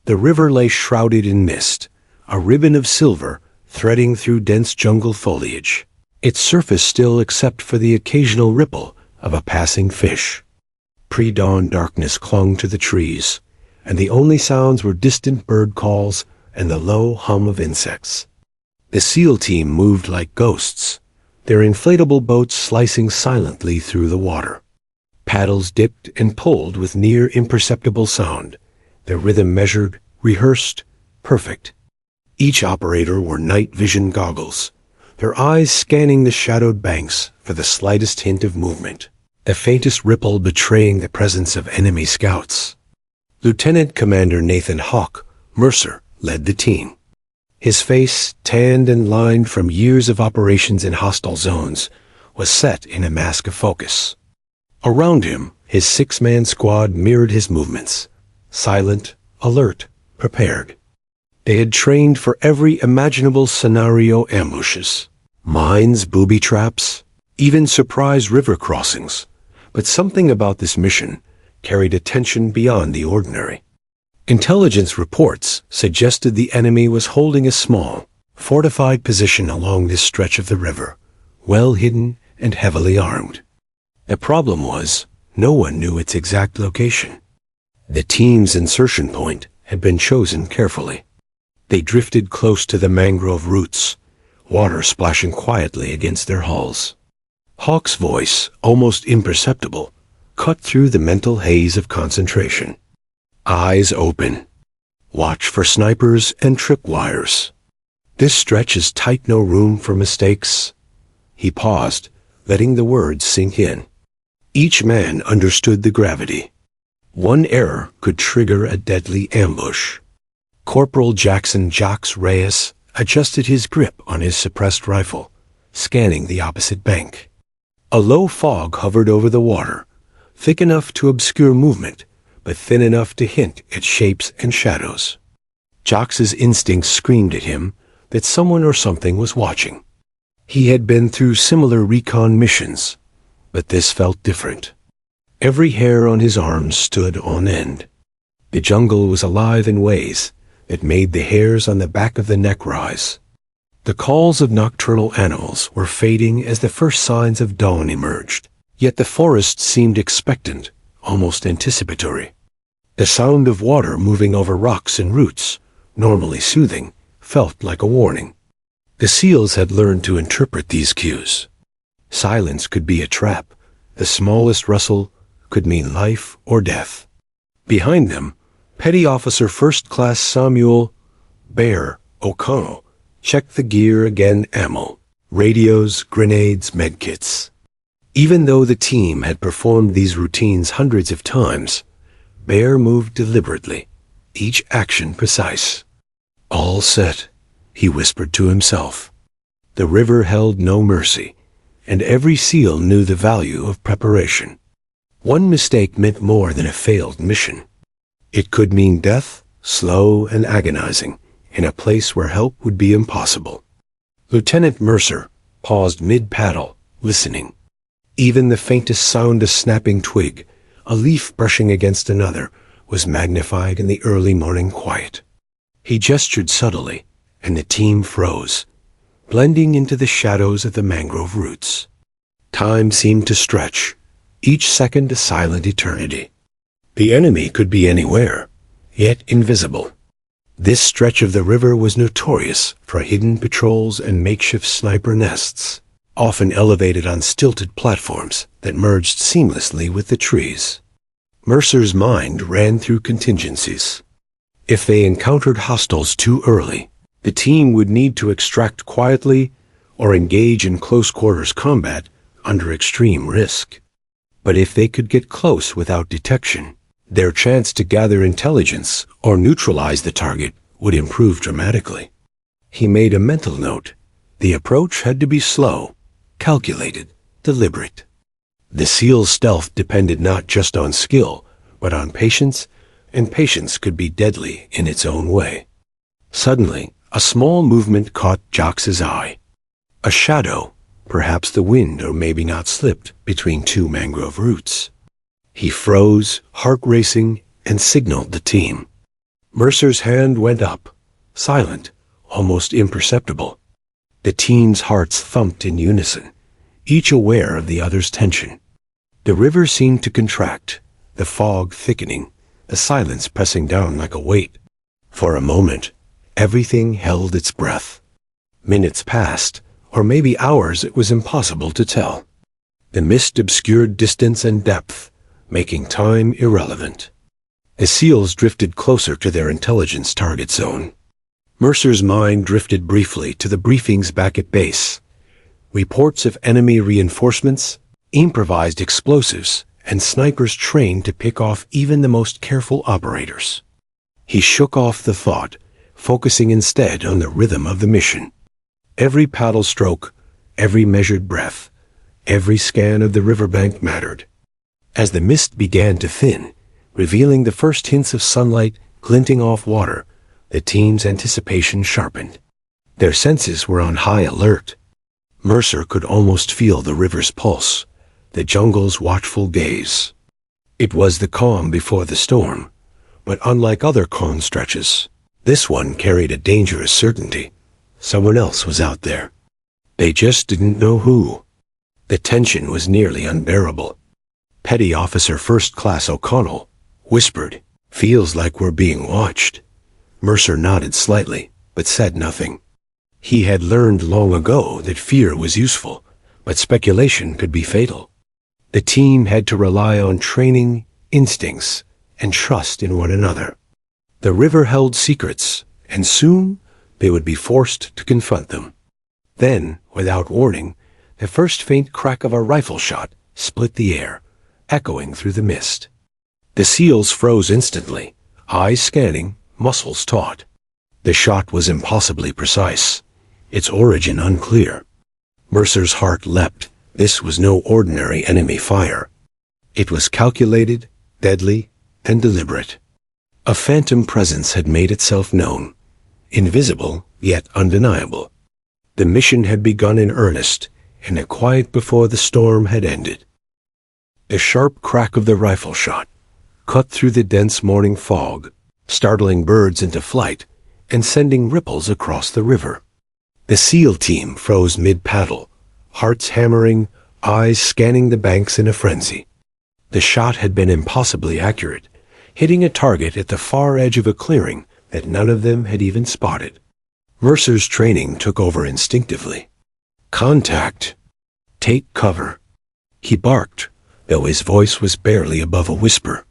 The river lay shrouded in mist, a ribbon of silver threading through dense jungle foliage, its surface still except for the occasional ripple of a passing fish. Pre-dawn darkness clung to the trees, and the only sounds were distant bird calls and the low hum of insects. The SEAL team moved like ghosts, their inflatable boats slicing silently through the water. Paddles dipped and pulled with near imperceptible sound, their rhythm measured, rehearsed, perfect. Each operator wore night vision goggles, their eyes scanning the shadowed banks for the slightest hint of movement, the faintest ripple betraying the presence of enemy scouts. Lieutenant Commander Nathan "Hawk" Mercer led the team. His face, tanned and lined from years of operations in hostile zones, was set in a mask of focus. Around him, his 6-man squad mirrored his movements, silent, alert, prepared. They had trained for every imaginable scenario: ambushes, mines, booby traps, even surprise river crossings. But something about this mission carried a tension beyond the ordinary. Intelligence reports suggested the enemy was holding a small, fortified position along this stretch of the river, well hidden and heavily armed. The problem was, no one knew its exact location. The team's insertion point had been chosen carefully. They drifted close to the mangrove roots, water splashing quietly against their hulls. Hawk's voice, almost imperceptible, cut through the mental haze of concentration. Eyes open. Watch for snipers and tripwires. This stretch is tight, no room for mistakes. He paused, letting the words sink in. Each man understood the gravity. One error could trigger a deadly ambush. Corporal Jackson "Jocks" Reyes adjusted his grip on his suppressed rifle, scanning the opposite bank. A low fog hovered over the water, thick enough to obscure movement, but thin enough to hint at shapes and shadows. Jocks's instincts screamed at him that someone or something was watching. He had been through similar recon missions, but this felt different. Every hair on his arms stood on end. The jungle was alive in ways that made the hairs on the back of the neck rise. The calls of nocturnal animals were fading as the first signs of dawn emerged, yet the forest seemed expectant, almost anticipatory. The sound of water moving over rocks and roots, normally soothing, felt like a warning. The SEALs had learned to interpret these cues. Silence could be a trap. The smallest rustle could mean life or death. Behind them, Petty Officer First Class Samuel "Bear" O'Connell checked the gear again: ammo, radios, grenades, medkits. Even though the team had performed these routines hundreds of times, Bear moved deliberately, each action precise. "All set," he whispered to himself. The river held no mercy, and every SEAL knew the value of preparation. One mistake meant more than a failed mission. It could mean death, slow and agonizing, in a place where help would be impossible. Lieutenant Mercer paused mid-paddle, listening. Even the faintest sound, a snapping twig, a leaf brushing against another, was magnified in the early morning quiet. He gestured subtly, and the team froze, blending into the shadows of the mangrove roots. Time seemed to stretch, each second a silent eternity. The enemy could be anywhere, yet invisible. This stretch of the river was notorious for hidden patrols and makeshift sniper nests, often elevated on stilted platforms that merged seamlessly with the trees. Mercer's mind ran through contingencies. If they encountered hostiles too early, the team would need to extract quietly or engage in close-quarters combat under extreme risk. But if they could get close without detection, their chance to gather intelligence or neutralize the target would improve dramatically. He made a mental note. The approach had to be slow, calculated, deliberate. The SEAL's stealth depended not just on skill, but on patience, and patience could be deadly in its own way. Suddenly, a small movement caught Jocks's eye. A shadow, perhaps the wind or maybe not, slipped between two mangrove roots. He froze, heart racing, and signaled the team. Mercer's hand went up, silent, almost imperceptible. The teens' hearts thumped in unison, each aware of the other's tension. The river seemed to contract, the fog thickening, the silence pressing down like a weight. For a moment, everything held its breath. Minutes passed, or maybe hours, it was impossible to tell. The mist obscured distance and depth, making time irrelevant. The seals drifted closer to their intelligence target zone. Mercer's mind drifted briefly to the briefings back at base. Reports of enemy reinforcements, improvised explosives, and snipers trained to pick off even the most careful operators. He shook off the thought, focusing instead on the rhythm of the mission. Every paddle stroke, every measured breath, every scan of the riverbank mattered. As the mist began to thin, revealing the first hints of sunlight glinting off water, the team's anticipation sharpened. Their senses were on high alert. Mercer could almost feel the river's pulse, the jungle's watchful gaze. It was the calm before the storm, but unlike other calm stretches, this one carried a dangerous certainty. Someone else was out there. They just didn't know who. The tension was nearly unbearable. Petty Officer First Class O'Connell whispered, "Feels like we're being watched." Mercer nodded slightly, but said nothing. He had learned long ago that fear was useful, but speculation could be fatal. The team had to rely on training, instincts, and trust in one another. The river held secrets, and soon they would be forced to confront them. Then, without warning, the first faint crack of a rifle shot split the air, echoing through the mist. The seals froze instantly, eyes scanning, muscles taut. The shot was impossibly precise, its origin unclear. Mercer's heart leapt. This was no ordinary enemy fire. It was calculated, deadly, and deliberate. A phantom presence had made itself known, invisible yet undeniable. The mission had begun in earnest, and the quiet before the storm had ended. The sharp crack of the rifle shot cut through the dense morning fog, startling birds into flight and sending ripples across the river. The SEAL team froze mid-paddle, hearts hammering, eyes scanning the banks in a frenzy. The shot had been impossibly accurate, hitting a target at the far edge of a clearing that none of them had even spotted. Mercer's training took over instinctively. "Contact! Take cover!" He barked, though his voice was barely above a whisper.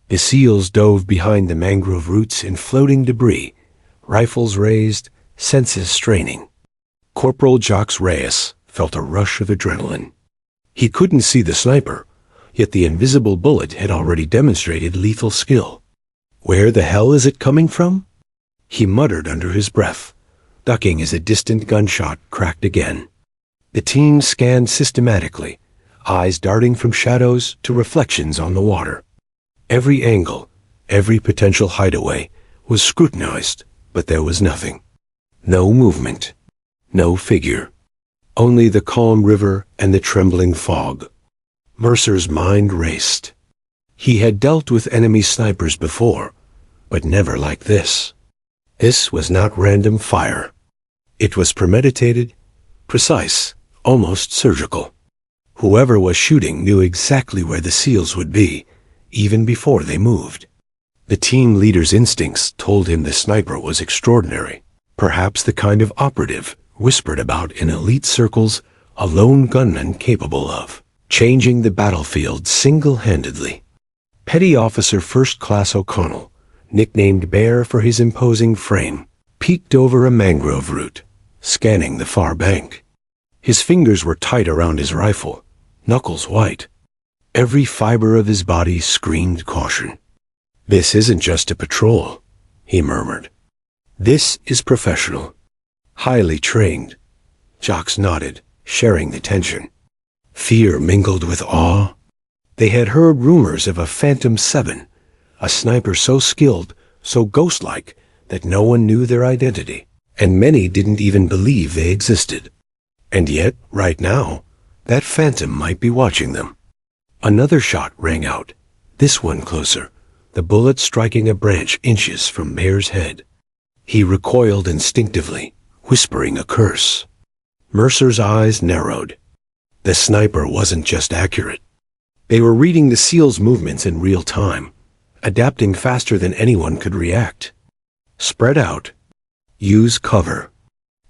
The SEALs dove behind the mangrove roots in floating debris, rifles raised, senses straining. Corporal Jacques Reyes felt a rush of adrenaline. He couldn't see the sniper, yet the invisible bullet had already demonstrated lethal skill. "Where the hell is it coming from?" he muttered under his breath, ducking as a distant gunshot cracked again. The team scanned systematically, eyes darting from shadows to reflections on the water. Every angle, every potential hideaway was scrutinized, but there was nothing. No movement, no figure. Only the calm river and the trembling fog. Mercer's mind raced. He had dealt with enemy snipers before, but never like this. This was not random fire. It was premeditated, precise, almost surgical. Whoever was shooting knew exactly where the SEALs would be, even before they moved. The team leader's instincts told him the sniper was extraordinary, perhaps the kind of operative whispered about in elite circles, a lone gunman capable of changing the battlefield single-handedly. Petty Officer First Class O'Connell, nicknamed Bear for his imposing frame, peeked over a mangrove root, scanning the far bank. His fingers were tight around his rifle, knuckles white. Every fiber of his body screamed caution. "This isn't just a patrol," he murmured. "This is professional. Highly trained." Jacques nodded, sharing the tension. Fear mingled with awe. They had heard rumors of a Phantom 7, a sniper so skilled, so ghost-like, that no one knew their identity, and many didn't even believe they existed. And yet, right now, that Phantom might be watching them. Another shot rang out, this one closer, the bullet striking a branch inches from Mayer's head. He recoiled instinctively, whispering a curse. Mercer's eyes narrowed. The sniper wasn't just accurate. They were reading the SEAL's movements in real time, adapting faster than anyone could react. Spread out. Use cover.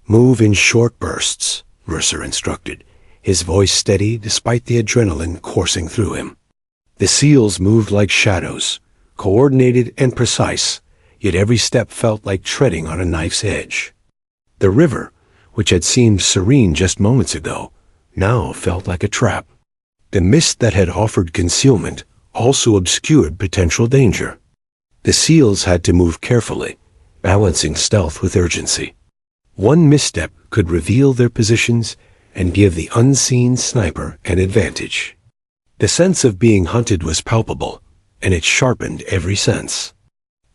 Move in short bursts, Mercer instructed, his voice steady despite the adrenaline coursing through him. The SEALs moved like shadows, coordinated and precise, yet every step felt like treading on a knife's edge. The river, which had seemed serene just moments ago, now felt like a trap. The mist that had offered concealment also obscured potential danger. The SEALs had to move carefully, balancing stealth with urgency. One misstep could reveal their positions and give the unseen sniper an advantage. The sense of being hunted was palpable, and it sharpened every sense.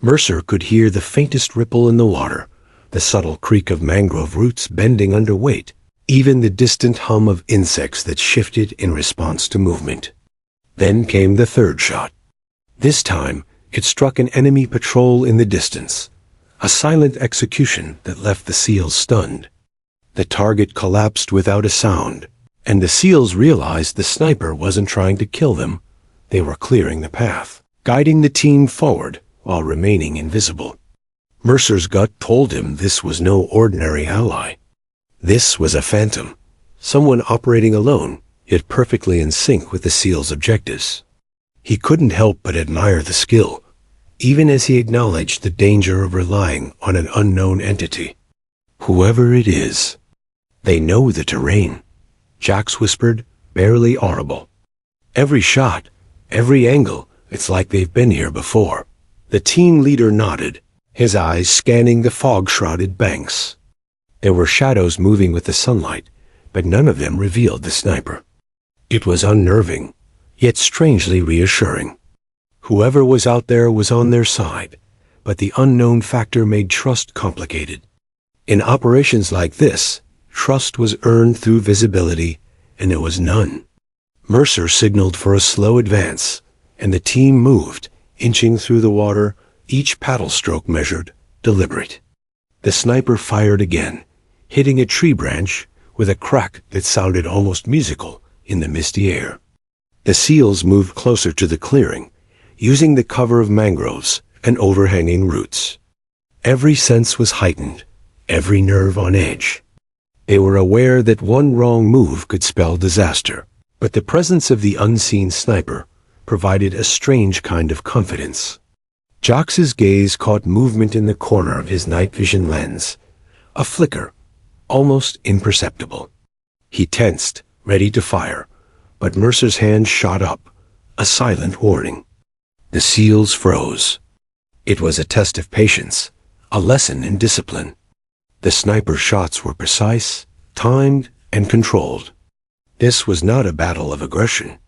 Mercer could hear the faintest ripple in the water, the subtle creak of mangrove roots bending under weight, even the distant hum of insects that shifted in response to movement. Then came the third shot. This time, it struck an enemy patrol in the distance, a silent execution that left the SEALs stunned. The target collapsed without a sound, and the SEALs realized the sniper wasn't trying to kill them. They were clearing the path, guiding the team forward while remaining invisible. Mercer's gut told him this was no ordinary ally. This was a phantom, someone operating alone, yet perfectly in sync with the SEAL's objectives. He couldn't help but admire the skill, even as he acknowledged the danger of relying on an unknown entity. Whoever it is, they know the terrain, Jax whispered, barely audible. Every shot, every angle, it's like they've been here before. The team leader nodded, his eyes scanning the fog-shrouded banks. There were shadows moving with the sunlight, but none of them revealed the sniper. It was unnerving, yet strangely reassuring. Whoever was out there was on their side, but the unknown factor made trust complicated. In operations like this, trust was earned through visibility, and there was none. Mercer signaled for a slow advance, and the team moved, inching through the water, each paddle stroke measured, deliberate. The sniper fired again, hitting a tree branch with a crack that sounded almost musical in the misty air. The SEALs moved closer to the clearing, using the cover of mangroves and overhanging roots. Every sense was heightened, every nerve on edge. They were aware that one wrong move could spell disaster, but the presence of the unseen sniper provided a strange kind of confidence. Jax's gaze caught movement in the corner of his night vision lens, a flicker, almost imperceptible. He tensed, ready to fire, but Mercer's hand shot up, a silent warning. The SEALs froze. It was a test of patience, a lesson in discipline. The sniper's shots were precise, timed, and controlled. This was not a battle of aggression.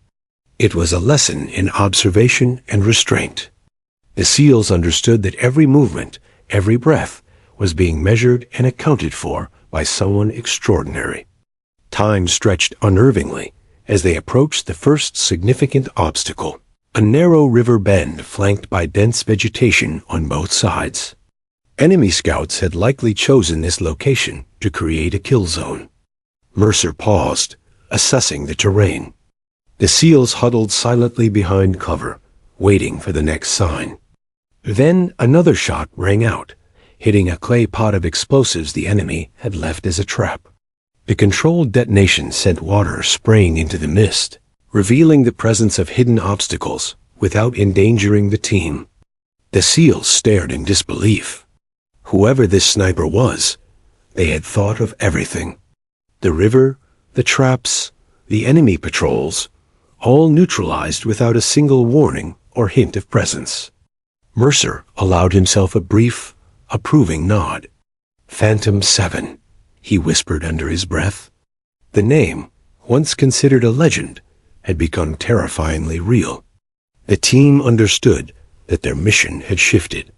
It was a lesson in observation and restraint. The SEALs understood that every movement, every breath, was being measured and accounted for by someone extraordinary. Time stretched unnervingly as they approached the first significant obstacle, a narrow river bend flanked by dense vegetation on both sides. Enemy scouts had likely chosen this location to create a kill zone. Mercer paused, assessing the terrain. The SEALs huddled silently behind cover, waiting for the next sign. Then another shot rang out, hitting a clay pot of explosives the enemy had left as a trap. The controlled detonation sent water spraying into the mist, revealing the presence of hidden obstacles without endangering the team. The SEALs stared in disbelief. Whoever this sniper was, they had thought of everything. The river, the traps, the enemy patrols, all neutralized without a single warning or hint of presence. Mercer allowed himself a brief, approving nod. Phantom 7, he whispered under his breath. The name, once considered a legend, had become terrifyingly real. The team understood that their mission had shifted.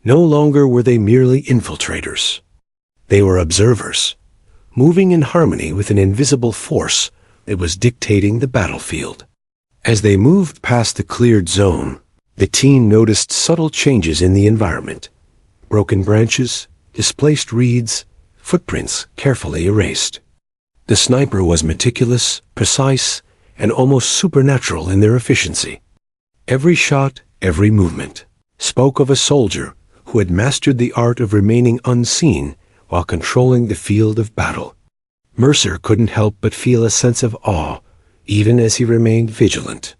No longer were they merely infiltrators. They were observers, moving in harmony with an invisible force that was dictating the battlefield. As they moved past the cleared zone, The team noticed subtle changes in the environment. Broken branches, displaced reeds, footprints carefully erased. The sniper was meticulous, precise, and almost supernatural in their efficiency. Every shot, every movement, spoke of a soldier who had mastered the art of remaining unseen while controlling the field of battle. Mercer couldn't help but feel a sense of awe, even as he remained vigilant.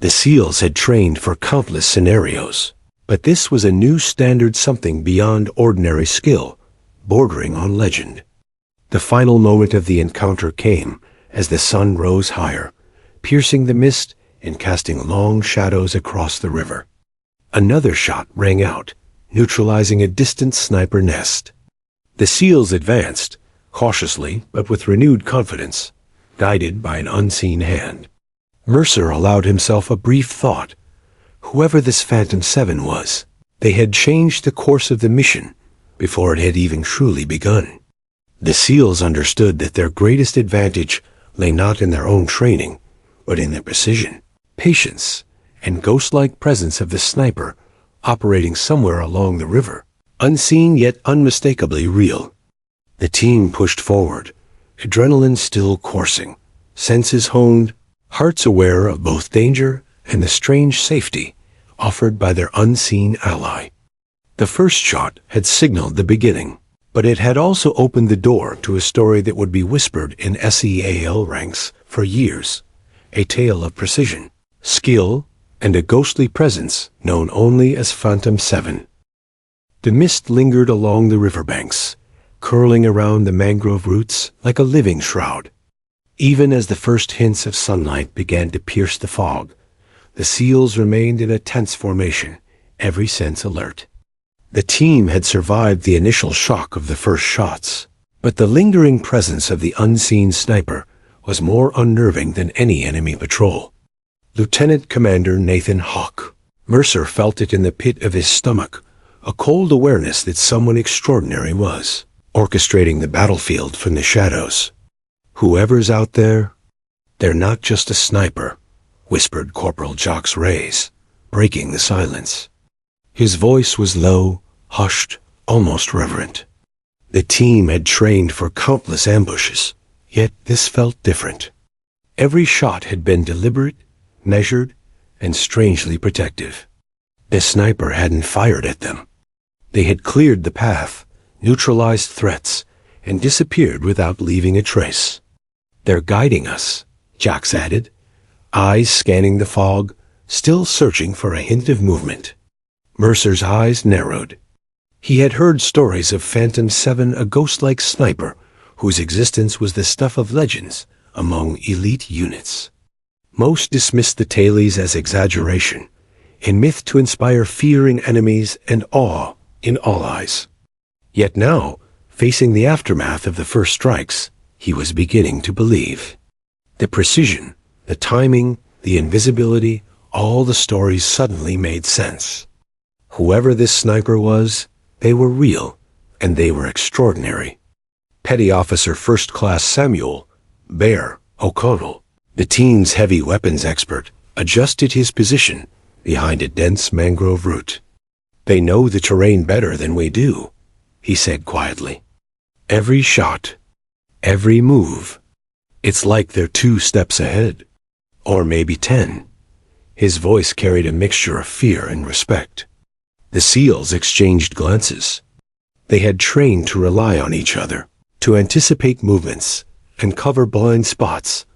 The SEALs had trained for countless scenarios, but this was a new standard, something beyond ordinary skill, bordering on legend. The final moment of the encounter came as the sun rose higher, piercing the mist and casting long shadows across the river. Another shot rang out, neutralizing a distant sniper nest. The SEALs advanced, cautiously but with renewed confidence, guided by an unseen hand. Mercer allowed himself a brief thought. Whoever this Phantom 7 was, they had changed the course of the mission before it had even truly begun. The SEALs understood that their greatest advantage lay not in their own training, but in the precision, patience, and ghost-like presence of the sniper operating somewhere along the river, unseen yet unmistakably real. The team pushed forward, adrenaline still coursing, senses honed, hearts aware of both danger and the strange safety offered by their unseen ally. The first shot had signaled the beginning, but it had also opened the door to a story that would be whispered in SEAL ranks for years, a tale of precision, skill, and a ghostly presence known only as Phantom 7. The mist lingered along the riverbanks, curling around the mangrove roots like a living shroud. Even as the first hints of sunlight began to pierce the fog, the SEALs remained in a tense formation, every sense alert. The team had survived the initial shock of the first shots, but the lingering presence of the unseen sniper was more unnerving than any enemy patrol. Lieutenant Commander Nathan Hawk. Mercer felt it in the pit of his stomach, a cold awareness that someone extraordinary was orchestrating the battlefield from the shadows. Whoever's out there, they're not just a sniper, whispered Corporal Jacques Reyes, breaking the silence. His voice was low, hushed, almost reverent. The team had trained for countless ambushes, yet this felt different. Every shot had been deliberate, measured, and strangely protective. The sniper hadn't fired at them. They had cleared the path, neutralized threats, and disappeared without leaving a trace. They're guiding us, Jacques added, eyes scanning the fog, still searching for a hint of movement. Mercer's eyes narrowed. He had heard stories of Phantom 7, a ghost-like sniper whose existence was the stuff of legends among elite units. Most dismissed the tales as exaggeration, a myth to inspire fear in enemies and awe in allies. Yet now, facing the aftermath of the first strikes, he was beginning to believe. The precision, the timing, the invisibility, all the stories suddenly made sense. Whoever this sniper was, they were real, and they were extraordinary. Petty Officer First Class Samuel Bear O'Connell, the team's heavy weapons expert, adjusted his position behind a dense mangrove root. They know the terrain better than we do, he said quietly. Every shot, every move, it's like they're 2 steps ahead, or maybe 10. His voice carried a mixture of fear and respect. The SEALs exchanged glances. They had trained to rely on each other, to anticipate movements and cover blind spots,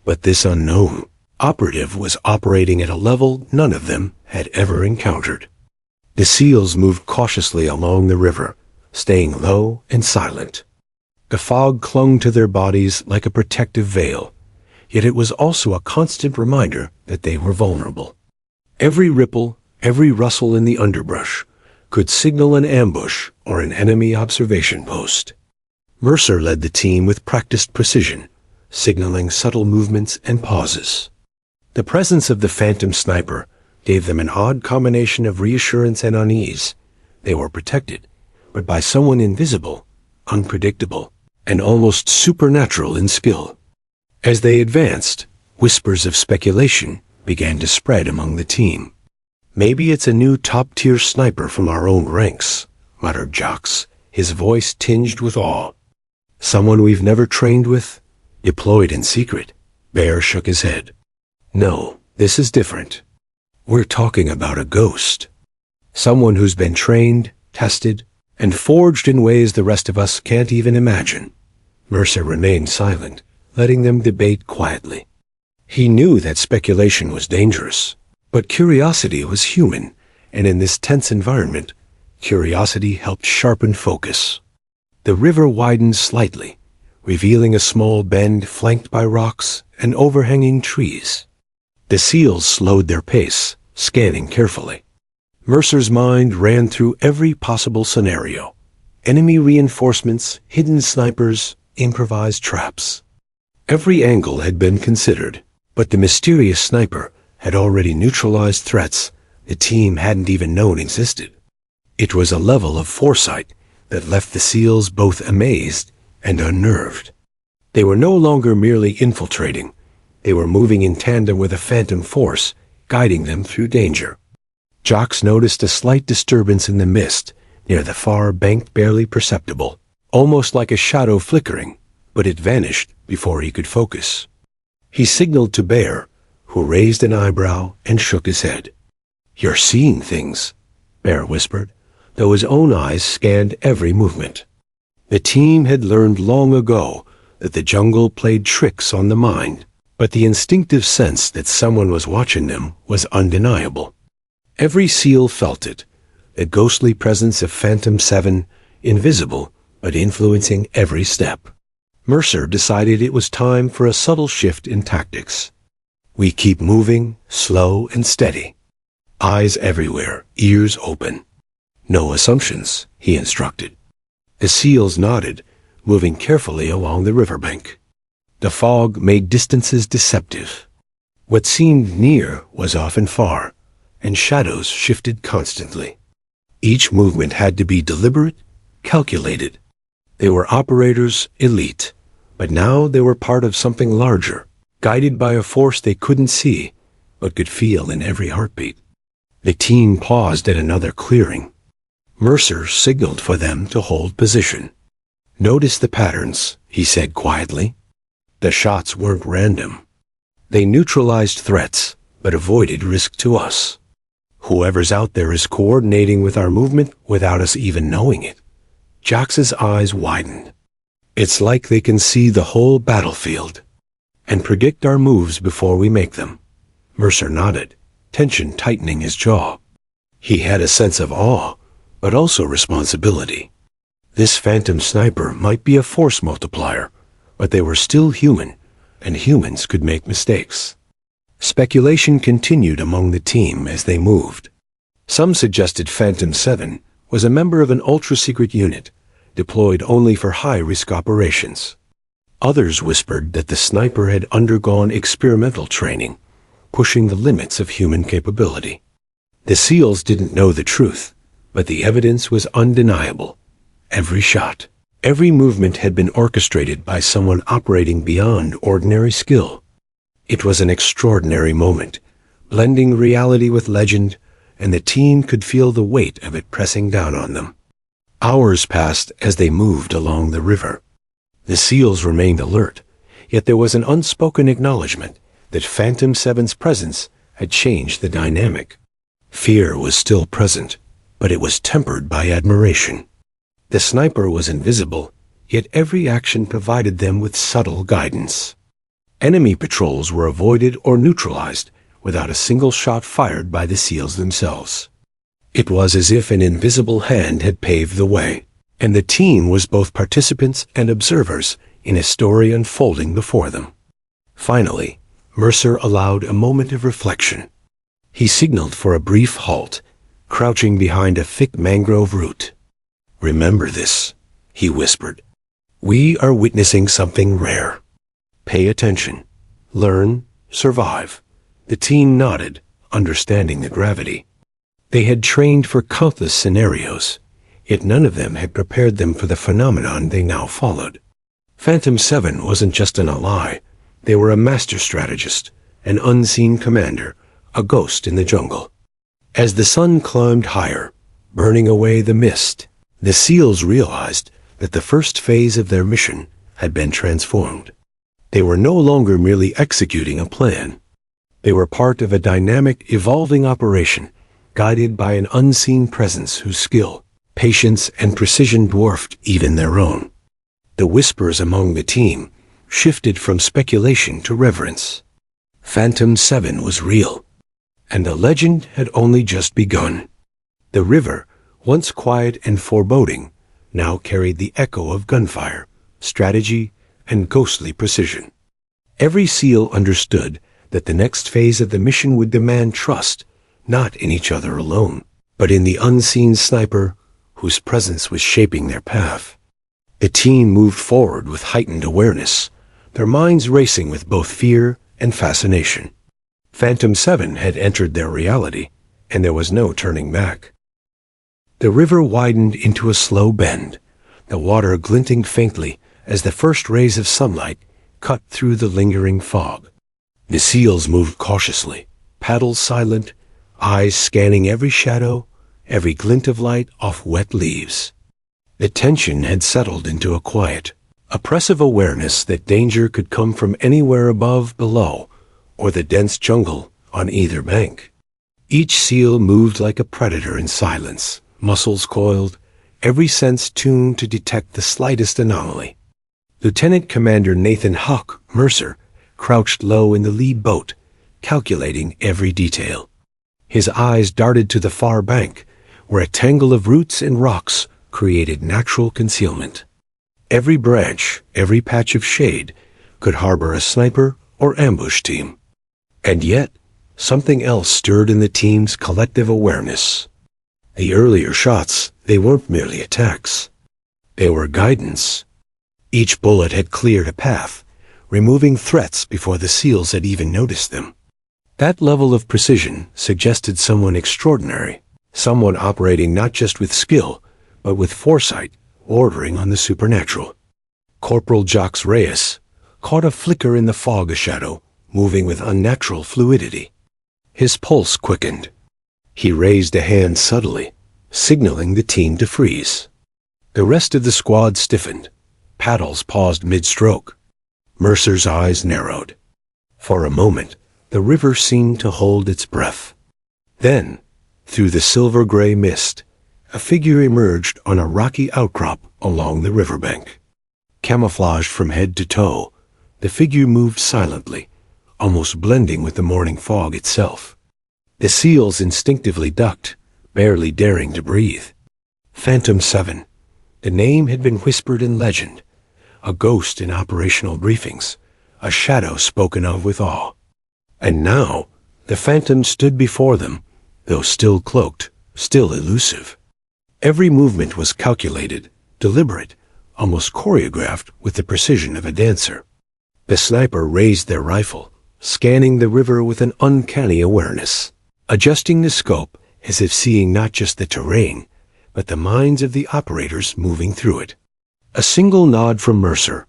but this unknown operative was operating at a level none of them had ever encountered. The SEALs moved cautiously along the river, staying low and silent. The fog clung to their bodies like a protective veil, yet it was also a constant reminder that they were vulnerable. Every ripple, every rustle in the underbrush could signal an ambush or an enemy observation post. Mercer led the team with practiced precision, signaling subtle movements and pauses. The presence of the Phantom sniper gave them an odd combination of reassurance and unease. They were protected, but by someone invisible, unpredictable, and almost supernatural in skill. As they advanced, whispers of speculation began to spread among the team. Maybe it's a new top-tier sniper from our own ranks, muttered Jocks, his voice tinged with awe. Someone we've never trained with? Deployed in secret? Bear shook his head. No, this is different. We're talking about a ghost. Someone who's been trained, tested, and forged in ways the rest of us can't even imagine. Mercer remained silent, letting them debate quietly. He knew that speculation was dangerous, but curiosity was human, and in this tense environment, curiosity helped sharpen focus. The river widened slightly, revealing a small bend flanked by rocks and overhanging trees. The seals slowed their pace, scanning carefully. Mercer's mind ran through every possible scenario. Enemy reinforcements, hidden snipers, improvised traps. Every angle had been considered, but the mysterious sniper had already neutralized threats the team hadn't even known existed. It was a level of foresight that left the SEALs both amazed and unnerved. They were no longer merely infiltrating. They were moving in tandem with a phantom force, guiding them through danger. Jocks noticed a slight disturbance in the mist near the far bank, barely perceptible, almost like a shadow flickering, but it vanished before he could focus. He signaled to Bear, who raised an eyebrow and shook his head. "You're seeing things," Bear whispered, though his own eyes scanned every movement. The team had learned long ago that the jungle played tricks on the mind, but the instinctive sense that someone was watching them was undeniable. Every SEAL felt it, the ghostly presence of Phantom 7, invisible but influencing every step. Mercer decided it was time for a subtle shift in tactics. We keep moving, slow and steady. Eyes everywhere, ears open. No assumptions, he instructed. The SEALs nodded, moving carefully along the riverbank. The fog made distances deceptive. What seemed near was often far, and shadows shifted constantly. Each movement had to be deliberate, calculated. They were operators, elite, but now they were part of something larger, guided by a force they couldn't see, but could feel in every heartbeat. The team paused at another clearing. Mercer signaled for them to hold position. "Notice the patterns," he said quietly. The shots weren't random. They neutralized threats, but avoided risk to us. Whoever's out there is coordinating with our movement without us even knowing it. Jax's eyes widened. It's like they can see the whole battlefield and predict our moves before we make them. Mercer nodded, tension tightening his jaw. He had a sense of awe, but also responsibility. This phantom sniper might be a force multiplier, but they were still human, and humans could make mistakes. Speculation continued among the team as they moved. Some suggested Phantom 7 was a member of an ultra-secret unit, deployed only for high-risk operations. Others whispered that the sniper had undergone experimental training, pushing the limits of human capability. The SEALs didn't know the truth, but the evidence was undeniable. Every shot, every movement had been orchestrated by someone operating beyond ordinary skill. It was an extraordinary moment, blending reality with legend, and the team could feel the weight of it pressing down on them. Hours passed as they moved along the river. The SEALs remained alert, yet there was an unspoken acknowledgement that Phantom 7's presence had changed the dynamic. Fear was still present, but it was tempered by admiration. The sniper was invisible, yet every action provided them with subtle guidance. Enemy patrols were avoided or neutralized without a single shot fired by the SEALs themselves. It was as if an invisible hand had paved the way, and the team was both participants and observers in a story unfolding before them. Finally, Mercer allowed a moment of reflection. He signaled for a brief halt, crouching behind a thick mangrove root. "Remember this," he whispered. "We are witnessing something rare. Pay attention. Learn. Survive." The team nodded, understanding the gravity. They had trained for countless scenarios, yet none of them had prepared them for the phenomenon they now followed. Phantom 7 wasn't just an ally. They were a master strategist, an unseen commander, a ghost in the jungle. As the sun climbed higher, burning away the mist, the SEALs realized that the first phase of their mission had been transformed. They were no longer merely executing a plan. They were part of a dynamic, evolving operation, guided by an unseen presence whose skill, patience, and precision dwarfed even their own. The whispers among the team shifted from speculation to reverence. Phantom 7 was real, and the legend had only just begun. The river, once quiet and foreboding, now carried the echo of gunfire, strategy, and ghostly precision. Every SEAL understood that the next phase of the mission would demand trust, not in each other alone, but in the unseen sniper whose presence was shaping their path. The team moved forward with heightened awareness, their minds racing with both fear and fascination. Phantom 7 had entered their reality, and there was no turning back. The river widened into a slow bend, the water glinting faintly as the first rays of sunlight cut through the lingering fog. The SEALs moved cautiously, paddles silent, eyes scanning every shadow, every glint of light off wet leaves. The tension had settled into a quiet, oppressive awareness that danger could come from anywhere above, below, or the dense jungle on either bank. Each SEAL moved like a predator in silence, muscles coiled, every sense tuned to detect the slightest anomaly. Lieutenant Commander Nathan "Hawk" Mercer crouched low in the lead boat, calculating every detail. His eyes darted to the far bank, where a tangle of roots and rocks created natural concealment. Every branch, every patch of shade, could harbor a sniper or ambush team. And yet, something else stirred in the team's collective awareness. The earlier shots, they weren't merely attacks. They were guidance. Each bullet had cleared a path, removing threats before the SEALs had even noticed them. That level of precision suggested someone extraordinary, someone operating not just with skill, but with foresight, bordering on the supernatural. Corporal Jacques Reyes caught a flicker in the fog, a shadow, moving with unnatural fluidity. His pulse quickened. He raised a hand subtly, signaling the team to freeze. The rest of the squad stiffened. Paddles paused mid-stroke. Mercer's eyes narrowed. For a moment, the river seemed to hold its breath. Then, through the silver-gray mist, a figure emerged on a rocky outcrop along the riverbank. Camouflaged from head to toe, the figure moved silently, almost blending with the morning fog itself. The SEALs instinctively ducked, barely daring to breathe. Phantom 7. The name had been whispered in legend, a ghost in operational briefings, a shadow spoken of with awe. And now, the Phantom stood before them, though still cloaked, still elusive. Every movement was calculated, deliberate, almost choreographed with the precision of a dancer. The sniper raised their rifle, scanning the river with an uncanny awareness, adjusting the scope as if seeing not just the terrain, but the minds of the operators moving through it. A single nod from Mercer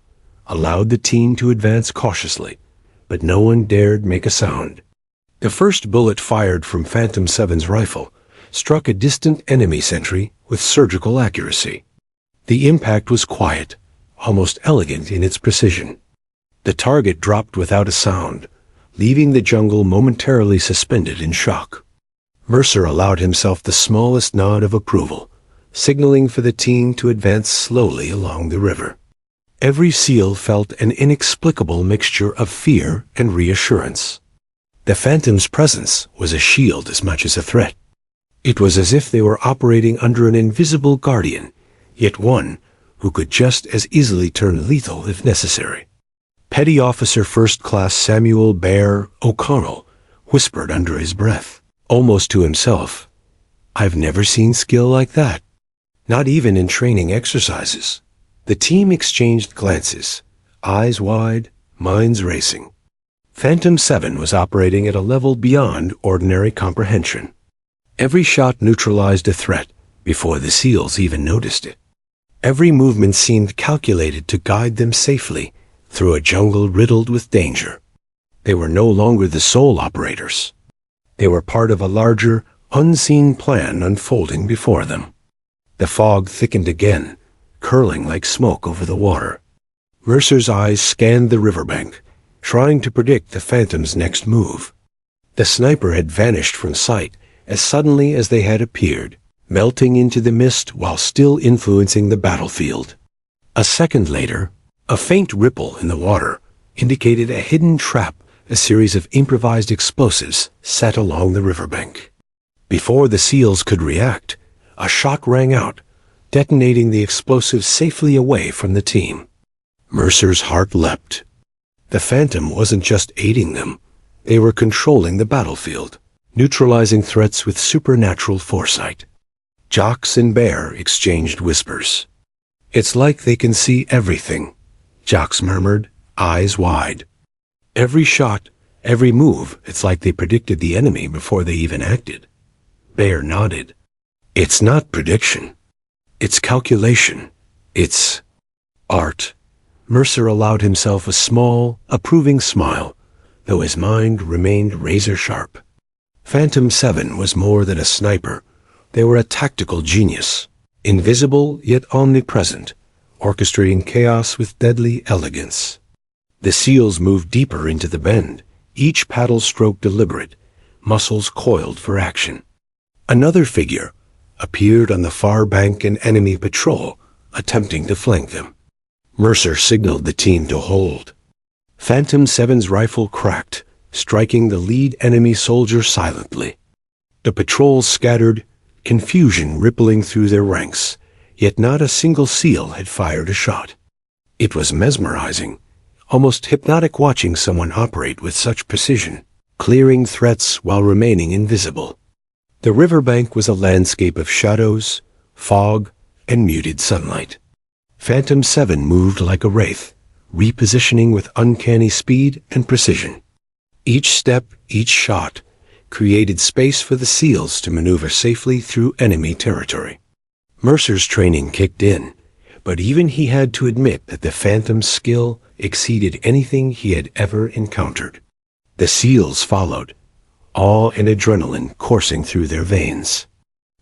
allowed the team to advance cautiously, but no one dared make a sound. The first bullet fired from Phantom 7's rifle struck a distant enemy sentry with surgical accuracy. The impact was quiet, almost elegant in its precision. The target dropped without a sound, leaving the jungle momentarily suspended in shock. Mercer allowed himself the smallest nod of approval, signaling for the team to advance slowly along the river. Every SEAL felt an inexplicable mixture of fear and reassurance. The Phantom's presence was a shield as much as a threat. It was as if they were operating under an invisible guardian, yet one who could just as easily turn lethal if necessary. Petty Officer First Class Samuel Bear O'Connell whispered under his breath, almost to himself, "I've never seen skill like that." Not even in training exercises. The team exchanged glances, eyes wide, minds racing. Phantom 7 was operating at a level beyond ordinary comprehension. Every shot neutralized a threat before the SEALs even noticed it. Every movement seemed calculated to guide them safely through a jungle riddled with danger. They were no longer the sole operators. They were part of a larger, unseen plan unfolding before them. The fog thickened again, curling like smoke over the water. Mercer's eyes scanned the riverbank, trying to predict the phantom's next move. The sniper had vanished from sight as suddenly as they had appeared, melting into the mist while still influencing the battlefield. A second later, a faint ripple in the water indicated a hidden trap, a series of improvised explosives set along the riverbank. Before the SEALs could react, a shot rang out, detonating the explosives safely away from the team. Mercer's heart leapt. The Phantom wasn't just aiding them, they were controlling the battlefield, neutralizing threats with supernatural foresight. Jocks and Bear exchanged whispers. "It's like they can see everything," Jocks murmured, eyes wide. "Every shot, every move, it's like they predicted the enemy before they even acted." Bear nodded. "It's not prediction. It's calculation. It's art." Mercer allowed himself a small, approving smile, though his mind remained razor-sharp. Phantom 7 was more than a sniper. They were a tactical genius, invisible yet omnipresent, orchestrating chaos with deadly elegance. The SEALs moved deeper into the bend, each paddle stroke deliberate, muscles coiled for action. Another figure appeared on the far bank, an enemy patrol, attempting to flank them. Mercer signaled the team to hold. Phantom 7's rifle cracked, striking the lead enemy soldier silently. The patrols scattered, confusion rippling through their ranks, yet not a single SEAL had fired a shot. It was mesmerizing, almost hypnotic watching someone operate with such precision, clearing threats while remaining invisible. The riverbank was a landscape of shadows, fog, and muted sunlight. Phantom 7 moved like a wraith, repositioning with uncanny speed and precision. Each step, each shot, created space for the SEALs to maneuver safely through enemy territory. Mercer's training kicked in, but even he had to admit that the Phantom's skill exceeded anything he had ever encountered. The SEALs followed, awe and adrenaline coursing through their veins.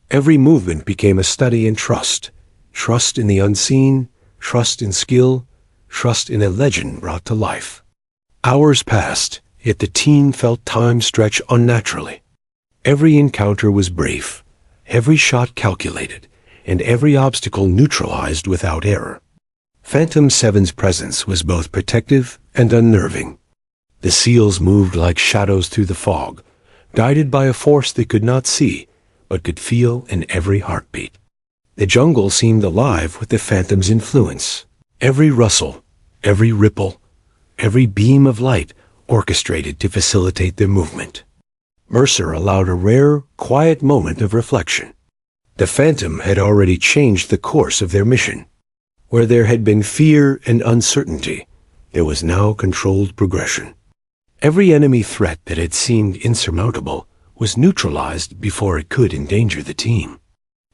Every movement became a study in trust, trust in the unseen, trust in skill, trust in a legend brought to life. Hours passed, yet the team felt time stretch unnaturally. Every encounter was brief, every shot calculated, and every obstacle neutralized without error. Phantom 7's presence was both protective and unnerving. The SEALs moved like shadows through the fog, guided by a force they could not see, but could feel in every heartbeat. The jungle seemed alive with the Phantom's influence. Every rustle, every ripple, every beam of light orchestrated to facilitate their movement. Mercer allowed a rare, quiet moment of reflection. The Phantom had already changed the course of their mission. Where there had been fear and uncertainty, there was now controlled progression. Every enemy threat that had seemed insurmountable was neutralized before it could endanger the team.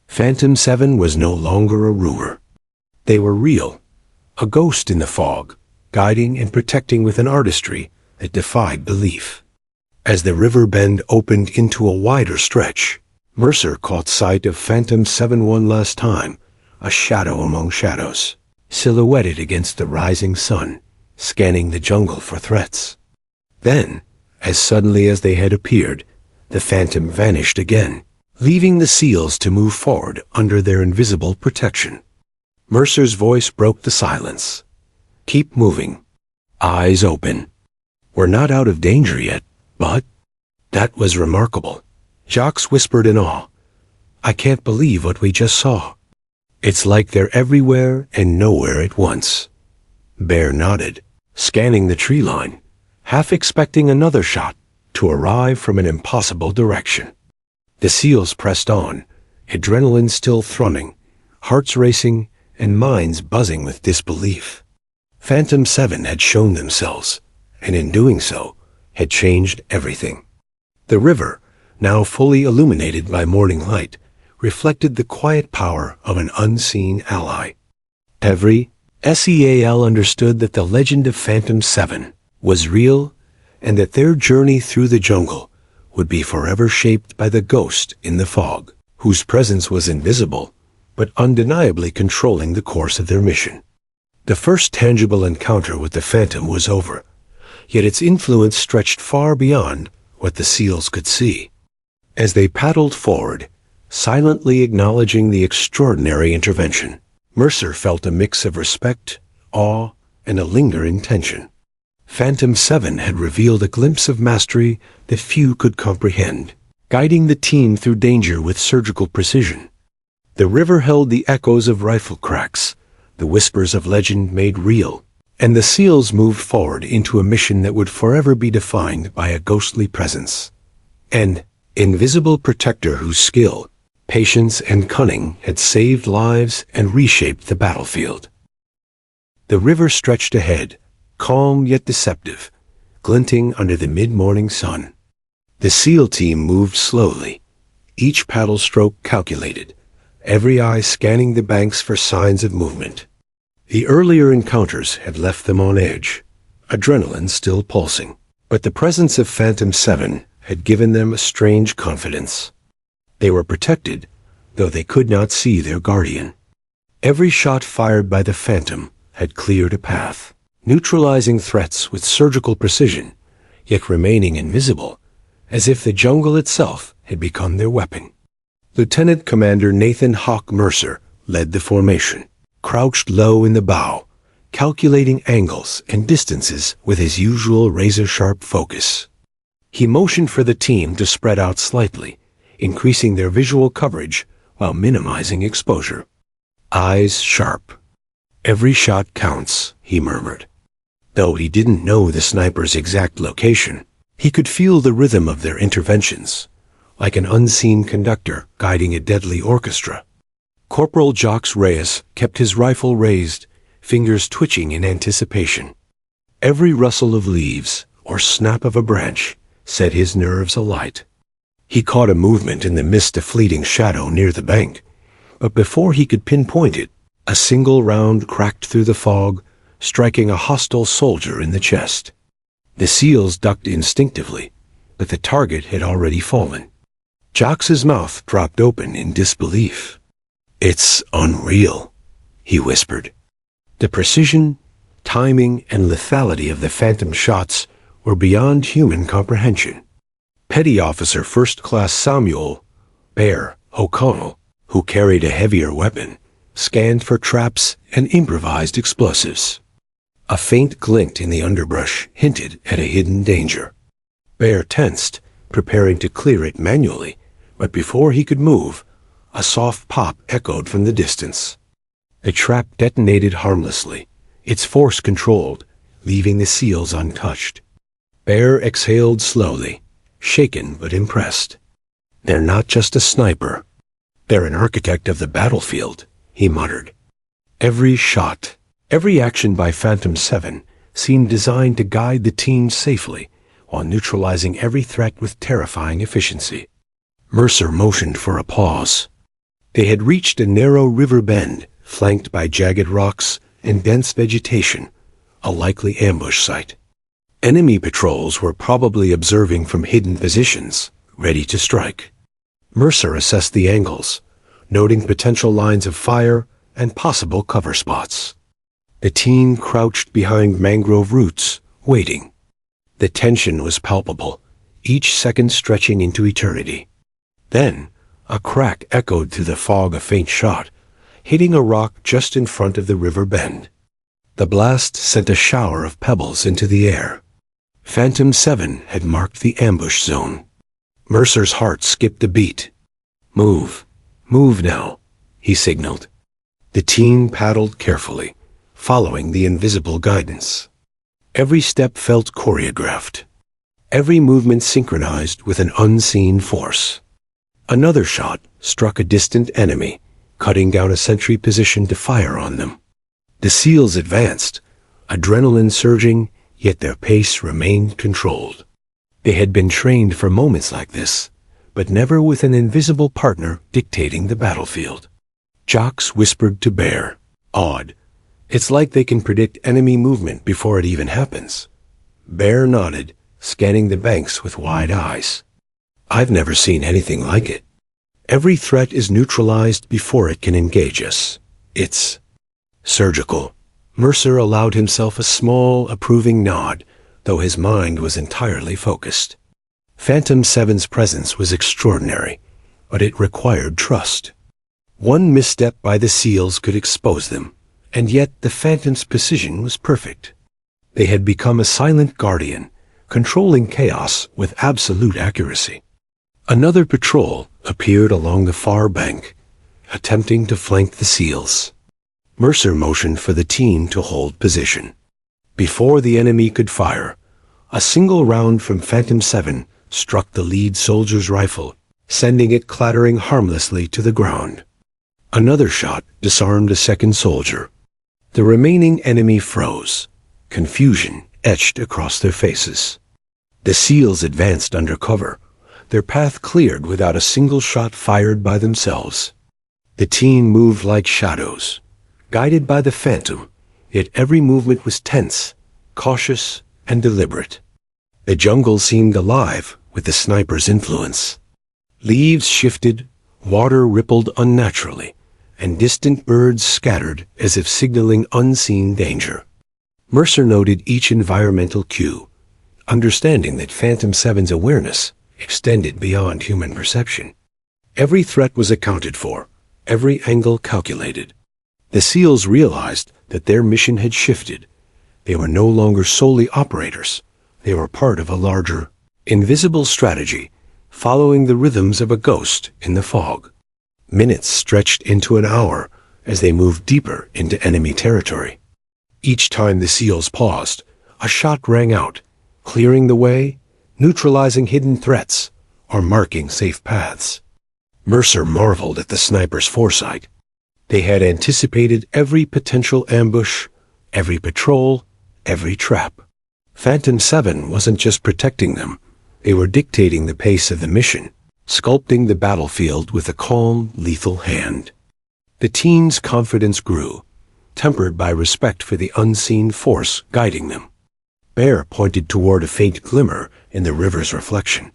Phantom 7 was no longer a rumor. They were real, a ghost in the fog, guiding and protecting with an artistry that defied belief. As the river bend opened into a wider stretch, Mercer caught sight of Phantom 7 one last time, a shadow among shadows, silhouetted against the rising sun, scanning the jungle for threats. Then, as suddenly as they had appeared, the Phantom vanished again, leaving the SEALs to move forward under their invisible protection. Mercer's voice broke the silence. "Keep moving. Eyes open. We're not out of danger yet, but..." "That was remarkable," Jocks whispered in awe. "I can't believe what we just saw. It's like they're everywhere and nowhere at once." Bear nodded, scanning the tree line, half expecting another shot to arrive from an impossible direction. The SEALs pressed on, adrenaline still thrumming, hearts racing, and minds buzzing with disbelief. Phantom 7 had shown themselves, and in doing so, had changed everything. The river, now fully illuminated by morning light, reflected the quiet power of an unseen ally. Every SEAL understood that the legend of Phantom 7 was real, and that their journey through the jungle would be forever shaped by the ghost in the fog, whose presence was invisible, but undeniably controlling the course of their mission. The first tangible encounter with the Phantom was over, yet its influence stretched far beyond what the SEALs could see. As they paddled forward, silently acknowledging the extraordinary intervention, Mercer felt a mix of respect, awe, and a lingering tension. Phantom 7 had revealed a glimpse of mastery that few could comprehend, guiding the team through danger with surgical precision. The river held the echoes of rifle cracks, the whispers of legend made real, and the SEALs moved forward into a mission that would forever be defined by a ghostly presence. An invisible protector whose skill, patience, and cunning had saved lives and reshaped the battlefield. The river stretched ahead, calm yet deceptive, glinting under the mid-morning sun. The SEAL team moved slowly, each paddle stroke calculated, every eye scanning the banks for signs of movement. The earlier encounters had left them on edge, adrenaline still pulsing, but the presence of Phantom 7 had given them a strange confidence. They were protected, though they could not see their guardian. Every shot fired by the Phantom had cleared a path, neutralizing threats with surgical precision, yet remaining invisible, as if the jungle itself had become their weapon. Lieutenant Commander Nathan Hawk Mercer led the formation, crouched low in the bow, calculating angles and distances with his usual razor-sharp focus. He motioned for the team to spread out slightly, increasing their visual coverage while minimizing exposure. Eyes sharp. "Every shot counts," he murmured. Though he didn't know the sniper's exact location, he could feel the rhythm of their interventions, like an unseen conductor guiding a deadly orchestra. Corporal Jacques Reyes kept his rifle raised, fingers twitching in anticipation. Every rustle of leaves or snap of a branch set his nerves alight. He caught a movement in the mist, a fleeting shadow near the bank, but before he could pinpoint it, a single round cracked through the fog, striking a hostile soldier in the chest. The SEALs ducked instinctively, but the target had already fallen. Jacques' mouth dropped open in disbelief. "It's unreal," he whispered. The precision, timing, and lethality of the Phantom shots were beyond human comprehension. Petty Officer First Class Samuel Bear O'Connell, who carried a heavier weapon, scanned for traps and improvised explosives. A faint glint in the underbrush hinted at a hidden danger. Bear tensed, preparing to clear it manually, but before he could move, a soft pop echoed from the distance. The trap detonated harmlessly, its force controlled, leaving the SEALs untouched. Bear exhaled slowly, shaken but impressed. "They're not just a sniper. They're an architect of the battlefield," he muttered. Every shot, every action by Phantom 7 seemed designed to guide the team safely, while neutralizing every threat with terrifying efficiency. Mercer motioned for a pause. They had reached a narrow river bend, flanked by jagged rocks and dense vegetation, a likely ambush site. Enemy patrols were probably observing from hidden positions, ready to strike. Mercer assessed the angles, noting potential lines of fire and possible cover spots. The team crouched behind mangrove roots, waiting. The tension was palpable, each second stretching into eternity. Then, a crack echoed through the fog, a faint shot, hitting a rock just in front of the river bend. The blast sent a shower of pebbles into the air. Phantom 7 had marked the ambush zone. Mercer's heart skipped a beat. "Move. Move now," he signaled. The team paddled carefully, following the invisible guidance. Every step felt choreographed, every movement synchronized with an unseen force. Another shot struck a distant enemy, cutting down a sentry position to fire on them. The SEALs advanced, adrenaline surging, yet their pace remained controlled. They had been trained for moments like this, but never with an invisible partner dictating the battlefield. Jacques whispered to Bear, awed, "It's like they can predict enemy movement before it even happens." Bear nodded, scanning the banks with wide eyes. I've never seen anything like it. Every threat is neutralized before it can engage us. It's surgical. Mercer allowed himself a small, approving nod, though his mind was entirely focused. Phantom 7's presence was extraordinary, but it required trust. One misstep by the SEALs could expose them, and yet the Phantom's precision was perfect. They had become a silent guardian, controlling chaos with absolute accuracy. Another patrol appeared along the far bank, attempting to flank the SEALs. Mercer motioned for the team to hold position. Before the enemy could fire, a single round from Phantom 7 struck the lead soldier's rifle, sending it clattering harmlessly to the ground. Another shot disarmed a second soldier. The remaining enemy froze, confusion etched across their faces. The SEALs advanced under cover, their path cleared without a single shot fired by themselves. The team moved like shadows, guided by the Phantom, yet every movement was tense, cautious, and deliberate. The jungle seemed alive with the sniper's influence. Leaves shifted, water rippled unnaturally, and distant birds scattered as if signaling unseen danger. Mercer noted each environmental cue, understanding that Phantom 7's awareness extended beyond human perception. Every threat was accounted for, every angle calculated. The SEALs realized that their mission had shifted. They were no longer solely operators. They were part of a larger, invisible strategy, following the rhythms of a ghost in the fog. Minutes stretched into an hour as they moved deeper into enemy territory. Each time the SEALs paused, a shot rang out, clearing the way, neutralizing hidden threats, or marking safe paths. Mercer marveled at the sniper's foresight. They had anticipated every potential ambush, every patrol, every trap. Phantom 7 wasn't just protecting them. They were dictating the pace of the mission, sculpting the battlefield with a calm, lethal hand. The team's confidence grew, tempered by respect for the unseen force guiding them. Bear pointed toward a faint glimmer in the river's reflection,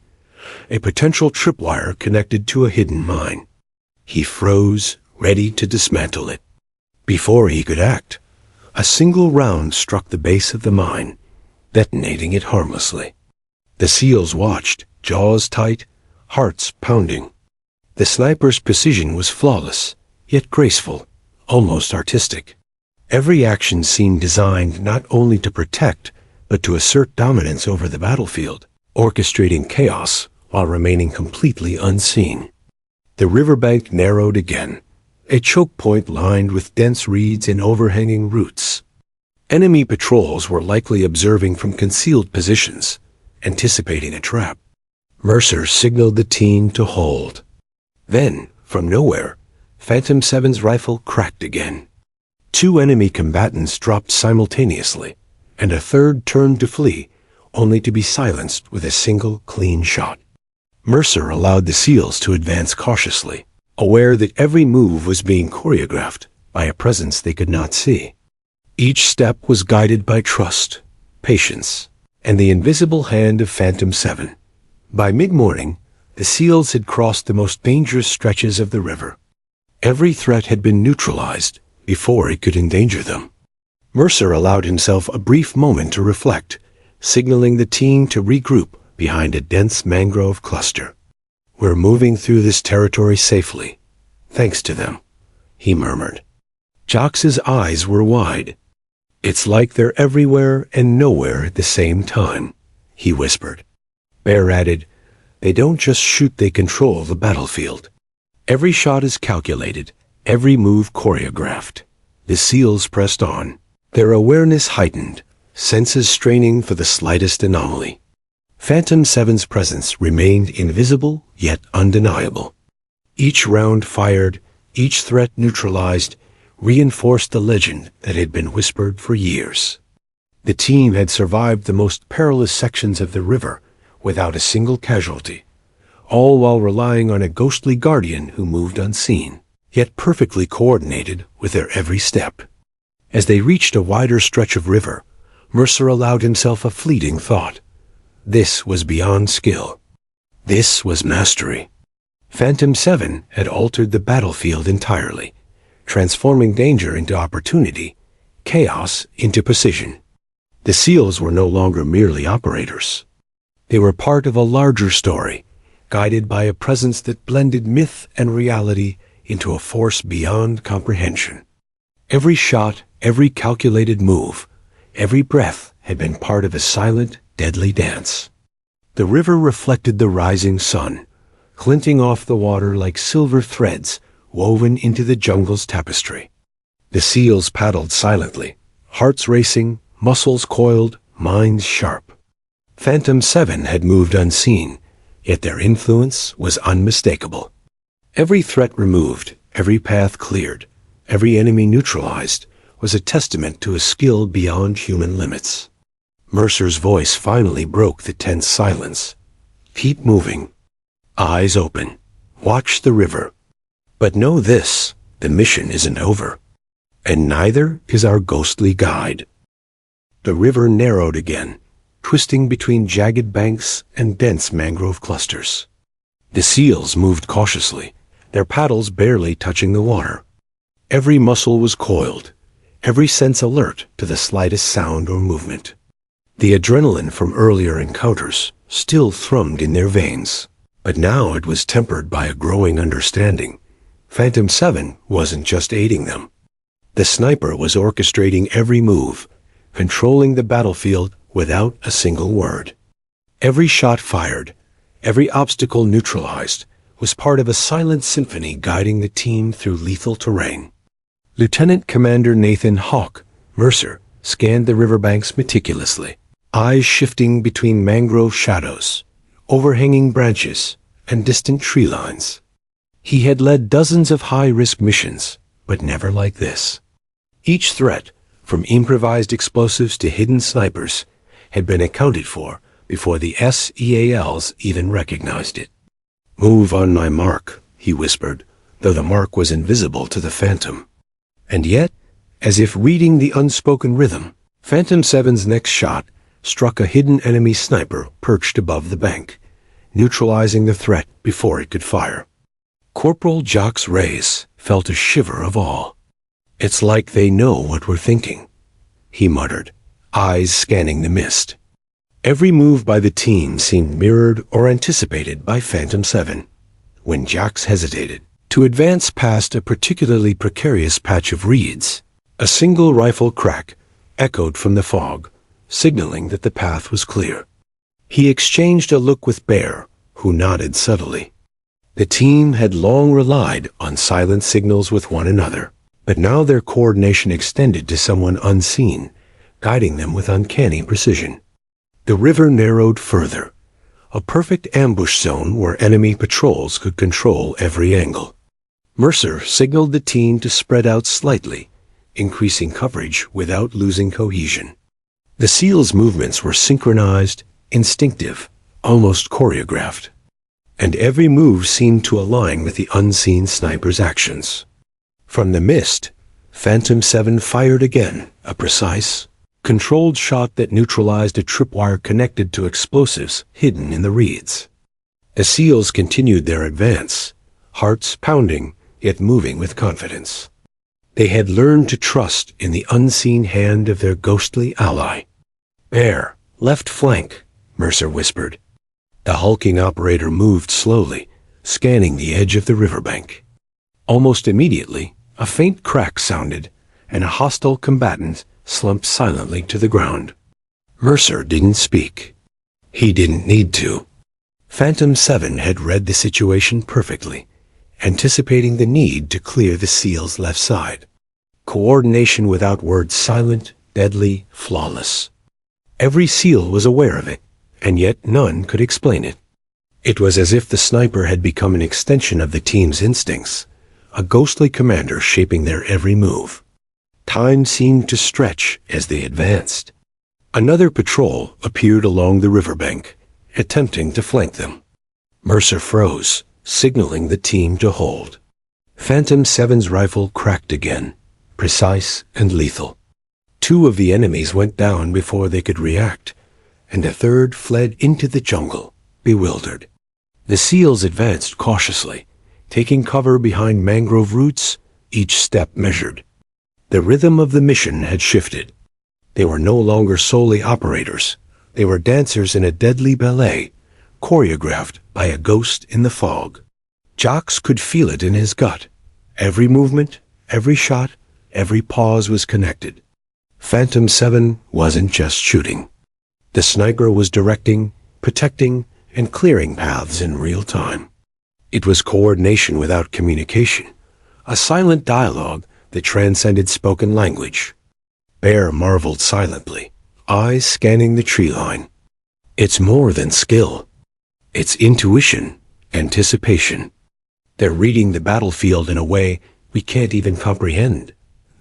a potential tripwire connected to a hidden mine. He froze, ready to dismantle it. Before he could act, a single round struck the base of the mine, detonating it harmlessly. The SEALs watched, jaws tight, hearts pounding. The sniper's precision was flawless, yet graceful, almost artistic. Every action seemed designed not only to protect, but to assert dominance over the battlefield, orchestrating chaos while remaining completely unseen. The riverbank narrowed again, a choke point lined with dense reeds and overhanging roots. Enemy patrols were likely observing from concealed positions, anticipating a trap. Mercer signaled the team to hold. Then, from nowhere, Phantom 7's rifle cracked again. Two enemy combatants dropped simultaneously, and a third turned to flee, only to be silenced with a single clean shot. Mercer allowed the SEALs to advance cautiously, aware that every move was being choreographed by a presence they could not see. Each step was guided by trust, patience, and the invisible hand of Phantom 7. By mid-morning, the SEALs had crossed the most dangerous stretches of the river. Every threat had been neutralized before it could endanger them. Mercer allowed himself a brief moment to reflect, signaling the team to regroup behind a dense mangrove cluster. "We're moving through this territory safely, thanks to them," he murmured. Jox's eyes were wide. "It's like they're everywhere and nowhere at the same time," he whispered. Bear added, "They don't just shoot, they control the battlefield. Every shot is calculated, every move choreographed." The SEALs pressed on, their awareness heightened, senses straining for the slightest anomaly. Phantom 7's presence remained invisible yet undeniable. Each round fired, each threat neutralized, reinforced the legend that had been whispered for years. The team had survived the most perilous sections of the river without a single casualty, all while relying on a ghostly guardian who moved unseen, yet perfectly coordinated with their every step. As they reached a wider stretch of river, Mercer allowed himself a fleeting thought. This was beyond skill. This was mastery. Phantom 7 had altered the battlefield entirely, transforming danger into opportunity, chaos into precision. The SEALs were no longer merely operators. They were part of a larger story, guided by a presence that blended myth and reality into a force beyond comprehension. Every shot, every calculated move, every breath had been part of a silent, deadly dance. The river reflected the rising sun, glinting off the water like silver threads woven into the jungle's tapestry. The SEALs paddled silently, hearts racing, muscles coiled, minds sharp. Phantom 7 had moved unseen, yet their influence was unmistakable. Every threat removed, every path cleared, every enemy neutralized was a testament to a skill beyond human limits. Mercer's voice finally broke the tense silence. Keep moving. Eyes open. Watch the river. But know this, the mission isn't over. And neither is our ghostly guide. The river narrowed again, twisting between jagged banks and dense mangrove clusters. The SEALs moved cautiously, their paddles barely touching the water. Every muscle was coiled, every sense alert to the slightest sound or movement. The adrenaline from earlier encounters still thrummed in their veins, but now it was tempered by a growing understanding. Phantom 7 wasn't just aiding them. The sniper was orchestrating every move, controlling the battlefield without a single word. Every shot fired, every obstacle neutralized, was part of a silent symphony guiding the team through lethal terrain. Lieutenant Commander Nathan Hawk Mercer scanned the riverbanks meticulously, eyes shifting between mangrove shadows, overhanging branches, and distant tree lines. He had led dozens of high-risk missions, but never like this. Each threat, from improvised explosives to hidden snipers, had been accounted for before the SEALs even recognized it. "Move on my mark," he whispered, though the mark was invisible to the Phantom. And yet, as if reading the unspoken rhythm, Phantom 7's next shot struck a hidden enemy sniper perched above the bank, neutralizing the threat before it could fire. Corporal Jacques Reyes felt a shiver of awe. "It's like they know what we're thinking," he muttered, eyes scanning the mist. Every move by the team seemed mirrored or anticipated by Phantom 7. When Jacques hesitated to advance past a particularly precarious patch of reeds, a single rifle crack echoed from the fog, signaling that the path was clear. He exchanged a look with Bear, who nodded subtly. The team had long relied on silent signals with one another, but now their coordination extended to someone unseen, guiding them with uncanny precision. The river narrowed further, a perfect ambush zone where enemy patrols could control every angle. Mercer signaled the team to spread out slightly, increasing coverage without losing cohesion. The SEALs' movements were synchronized, instinctive, almost choreographed, and every move seemed to align with the unseen sniper's actions. From the mist, Phantom 7 fired again, a precise, controlled shot that neutralized a tripwire connected to explosives hidden in the reeds. The SEALs continued their advance, hearts pounding, yet moving with confidence. They had learned to trust in the unseen hand of their ghostly ally. "Bear, left flank," Mercer whispered. The hulking operator moved slowly, scanning the edge of the riverbank. Almost immediately, a faint crack sounded, and a hostile combatant slumped silently to the ground. Mercer didn't speak. He didn't need to. Phantom 7 had read the situation perfectly, anticipating the need to clear the SEAL's left side. Coordination without words, silent, deadly, flawless. Every SEAL was aware of it, and yet none could explain it. It was as if the sniper had become an extension of the team's instincts, a ghostly commander shaping their every move. Time seemed to stretch as they advanced. Another patrol appeared along the riverbank, attempting to flank them. Mercer froze, signaling the team to hold. Phantom 7's rifle cracked again, precise and lethal. Two of the enemies went down before they could react, and a third fled into the jungle, bewildered. The SEALs advanced cautiously, taking cover behind mangrove roots, each step measured. The rhythm of the mission had shifted. They were no longer solely operators. They were dancers in a deadly ballet, choreographed by a ghost in the fog. Jocks could feel it in his gut. Every movement, every shot, every pause was connected. Phantom 7 wasn't just shooting. The sniper was directing, protecting, and clearing paths in real time. It was coordination without communication, a silent dialogue that transcended spoken language. Bear marveled silently, eyes scanning the tree line. It's more than skill. It's intuition, anticipation. They're reading the battlefield in a way we can't even comprehend.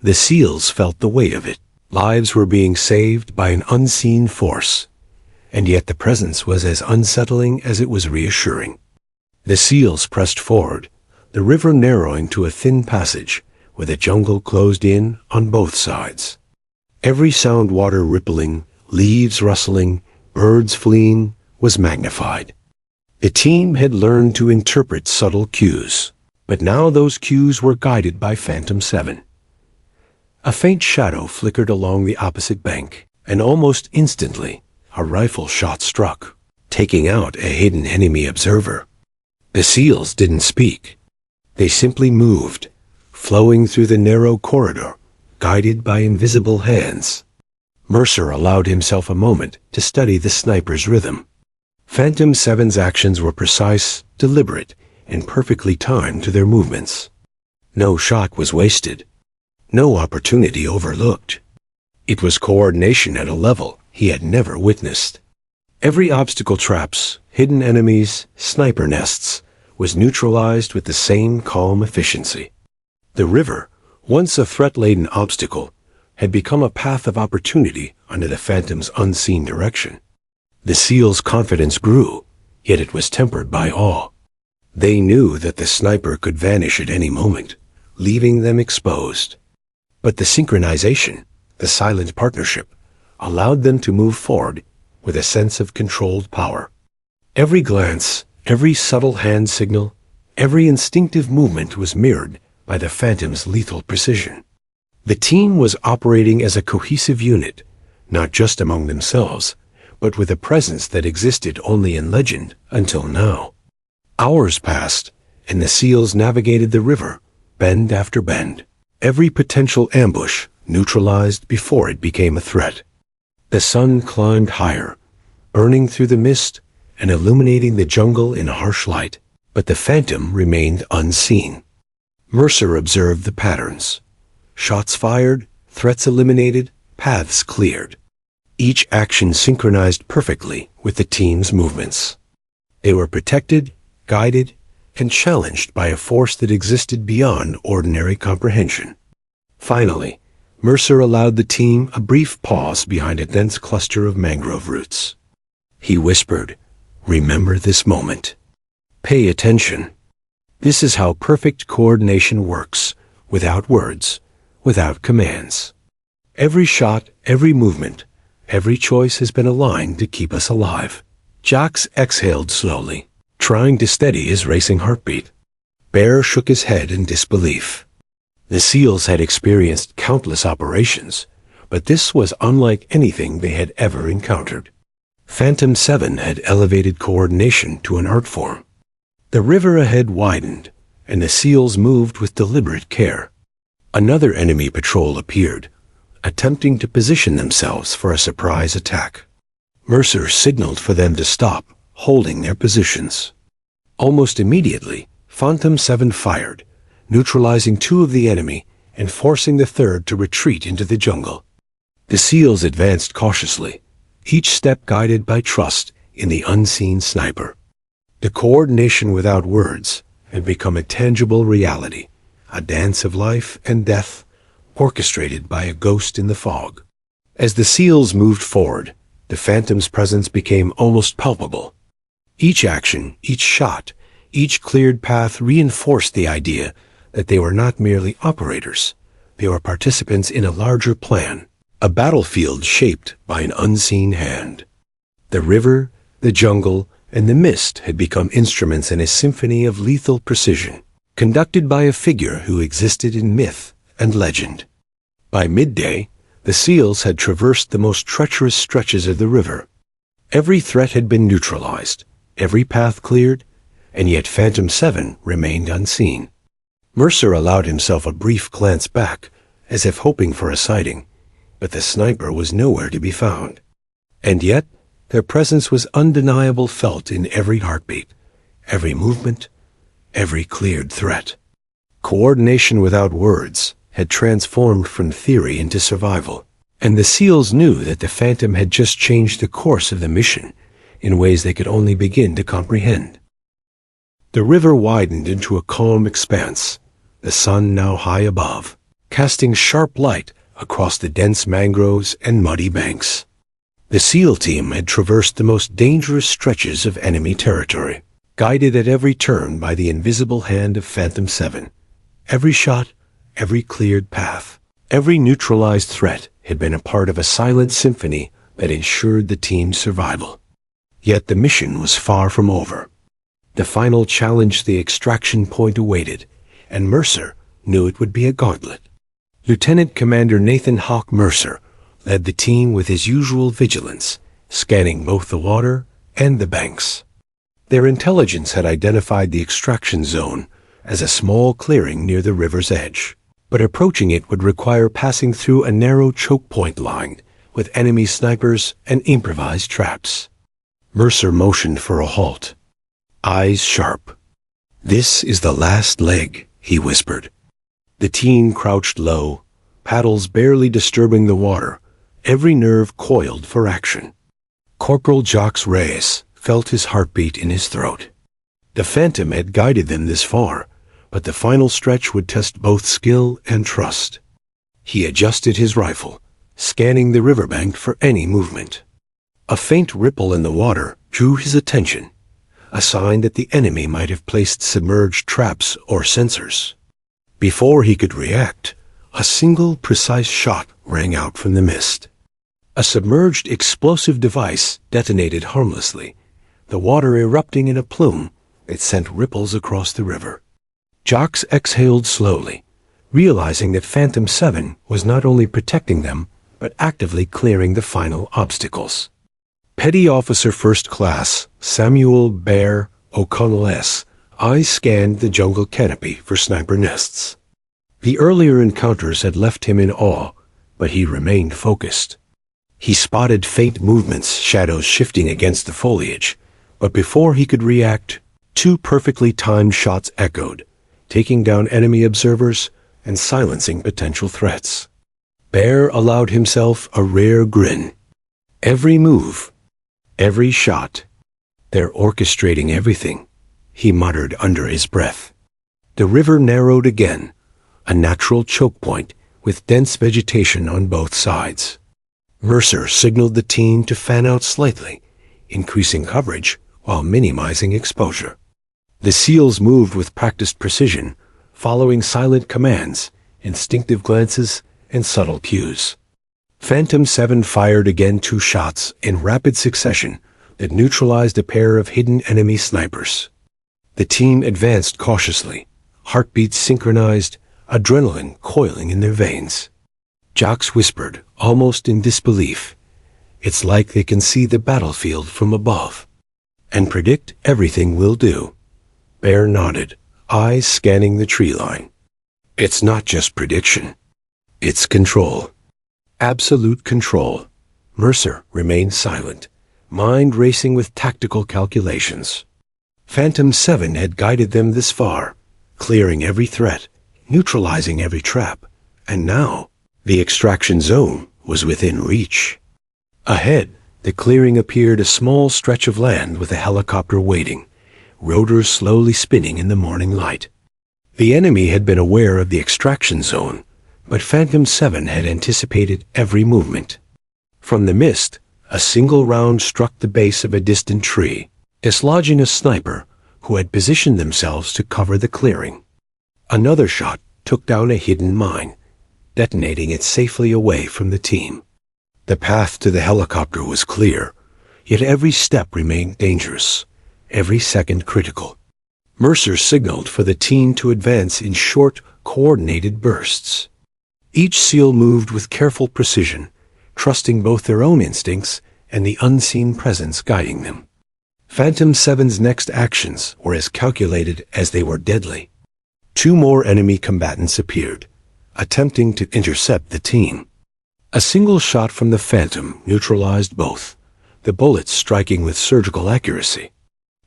The SEALs felt the weight of it. Lives were being saved by an unseen force, and yet the presence was as unsettling as it was reassuring. The SEALs pressed forward, the river narrowing to a thin passage where the jungle closed in on both sides. Every sound, water rippling, leaves rustling, birds fleeing, was magnified. The team had learned to interpret subtle cues, but now those cues were guided by Phantom 7. A faint shadow flickered along the opposite bank, and almost instantly, a rifle shot struck, taking out a hidden enemy observer. The SEALs didn't speak. They simply moved, flowing through the narrow corridor, guided by invisible hands. Mercer allowed himself a moment to study the sniper's rhythm. Phantom 7's actions were precise, deliberate, and perfectly timed to their movements. No shot was wasted. No opportunity overlooked. It was coordination at a level he had never witnessed. Every obstacle, traps, hidden enemies, sniper nests, was neutralized with the same calm efficiency. The river, once a threat-laden obstacle, had become a path of opportunity under the Phantom's unseen direction. The SEALs' confidence grew, yet it was tempered by awe. They knew that the sniper could vanish at any moment, leaving them exposed. But the synchronization, the silent partnership, allowed them to move forward with a sense of controlled power. Every glance, every subtle hand signal, every instinctive movement was mirrored by the Phantom's lethal precision. The team was operating as a cohesive unit, not just among themselves, but with a presence that existed only in legend until now. Hours passed, and the SEALs navigated the river, bend after bend. Every potential ambush neutralized before it became a threat. The sun climbed higher, burning through the mist and illuminating the jungle in harsh light, but the Phantom remained unseen. Mercer observed the patterns. Shots fired, threats eliminated, paths cleared. Each action synchronized perfectly with the team's movements. They were protected, guided, and challenged by a force that existed beyond ordinary comprehension. Finally, Mercer allowed the team a brief pause behind a dense cluster of mangrove roots. He whispered, "Remember this moment. Pay attention. This is how perfect coordination works, without words, without commands. Every shot, every movement, every choice has been aligned to keep us alive." Jax exhaled slowly, trying to steady his racing heartbeat. Bear shook his head in disbelief. The SEALs had experienced countless operations, but this was unlike anything they had ever encountered. Phantom 7 had elevated coordination to an art form. The river ahead widened, and the SEALs moved with deliberate care. Another enemy patrol appeared, attempting to position themselves for a surprise attack. Mercer signaled for them to stop, holding their positions. Almost immediately, Phantom 7 fired, neutralizing two of the enemy and forcing the third to retreat into the jungle. The SEALs advanced cautiously, each step guided by trust in the unseen sniper. The coordination without words had become a tangible reality, a dance of life and death, orchestrated by a ghost in the fog. As the SEALs moved forward, the Phantom's presence became almost palpable. Each action, each shot, each cleared path reinforced the idea that they were not merely operators. They were participants in a larger plan, a battlefield shaped by an unseen hand. The river, the jungle, and the mist had become instruments in a symphony of lethal precision, conducted by a figure who existed in myth and legend. By midday, the SEALs had traversed the most treacherous stretches of the river. Every threat had been neutralized, every path cleared, and yet Phantom 7 remained unseen. Mercer allowed himself a brief glance back, as if hoping for a sighting, but the sniper was nowhere to be found. And yet, their presence was undeniable, felt in every heartbeat, every movement, every cleared threat. Coordination without words had transformed from theory into survival, and the SEALs knew that the Phantom had just changed the course of the mission in ways they could only begin to comprehend. The river widened into a calm expanse, the sun now high above, casting sharp light across the dense mangroves and muddy banks. The SEAL team had traversed the most dangerous stretches of enemy territory, guided at every turn by the invisible hand of Phantom 7. Every shot, every cleared path, every neutralized threat had been a part of a silent symphony that ensured the team's survival. Yet the mission was far from over. The final challenge, the extraction point, awaited, and Mercer knew it would be a gauntlet. Lieutenant Commander Nathan Hawk Mercer led the team with his usual vigilance, scanning both the water and the banks. Their intelligence had identified the extraction zone as a small clearing near the river's edge, but approaching it would require passing through a narrow choke point lined with enemy snipers and improvised traps. Mercer motioned for a halt, eyes sharp. "This is the last leg," he whispered. The team crouched low, paddles barely disturbing the water, every nerve coiled for action. Corporal Jacques Reyes felt his heartbeat in his throat. The Phantom had guided them this far, but the final stretch would test both skill and trust. He adjusted his rifle, scanning the riverbank for any movement. A faint ripple in the water drew his attention, a sign that the enemy might have placed submerged traps or sensors. Before he could react, a single precise shot rang out from the mist. A submerged explosive device detonated harmlessly, the water erupting in a plume that sent ripples across the river. Jacques exhaled slowly, realizing that Phantom 7 was not only protecting them, but actively clearing the final obstacles. Petty Officer First Class Samuel Bear O'Connell's eyes scanned the jungle canopy for sniper nests. The earlier encounters had left him in awe, but he remained focused. He spotted faint movements, shadows shifting against the foliage, but before he could react, two perfectly timed shots echoed, taking down enemy observers and silencing potential threats. Bear allowed himself a rare grin. Every move, every shot, they're orchestrating everything, he muttered under his breath. The river narrowed again, a natural choke point with dense vegetation on both sides. Mercer signaled the team to fan out slightly, increasing coverage while minimizing exposure. The SEALs moved with practiced precision, following silent commands, instinctive glances, and subtle cues. Phantom 7 fired again, two shots in rapid succession that neutralized a pair of hidden enemy snipers. The team advanced cautiously, heartbeats synchronized, adrenaline coiling in their veins. Jacques whispered, almost in disbelief, "It's like they can see the battlefield from above and predict everything we'll do." Bear nodded, eyes scanning the tree line. "It's not just prediction. It's control. Absolute control." Mercer remained silent, mind racing with tactical calculations. Phantom 7 had guided them this far, clearing every threat, neutralizing every trap, and now the extraction zone was within reach. Ahead, the clearing appeared a small stretch of land with a helicopter waiting, rotors slowly spinning in the morning light. The enemy had been aware of the extraction zone, but Phantom 7 had anticipated every movement. From the mist, a single round struck the base of a distant tree, dislodging a sniper who had positioned themselves to cover the clearing. Another shot took down a hidden mine, detonating it safely away from the team. The path to the helicopter was clear, yet every step remained dangerous, every second critical. Mercer signaled for the team to advance in short, coordinated bursts. Each SEAL moved with careful precision, trusting both their own instincts and the unseen presence guiding them. Phantom 7's next actions were as calculated as they were deadly. 2 more enemy combatants appeared, attempting to intercept the team. A single shot from the Phantom neutralized both, the bullets striking with surgical accuracy.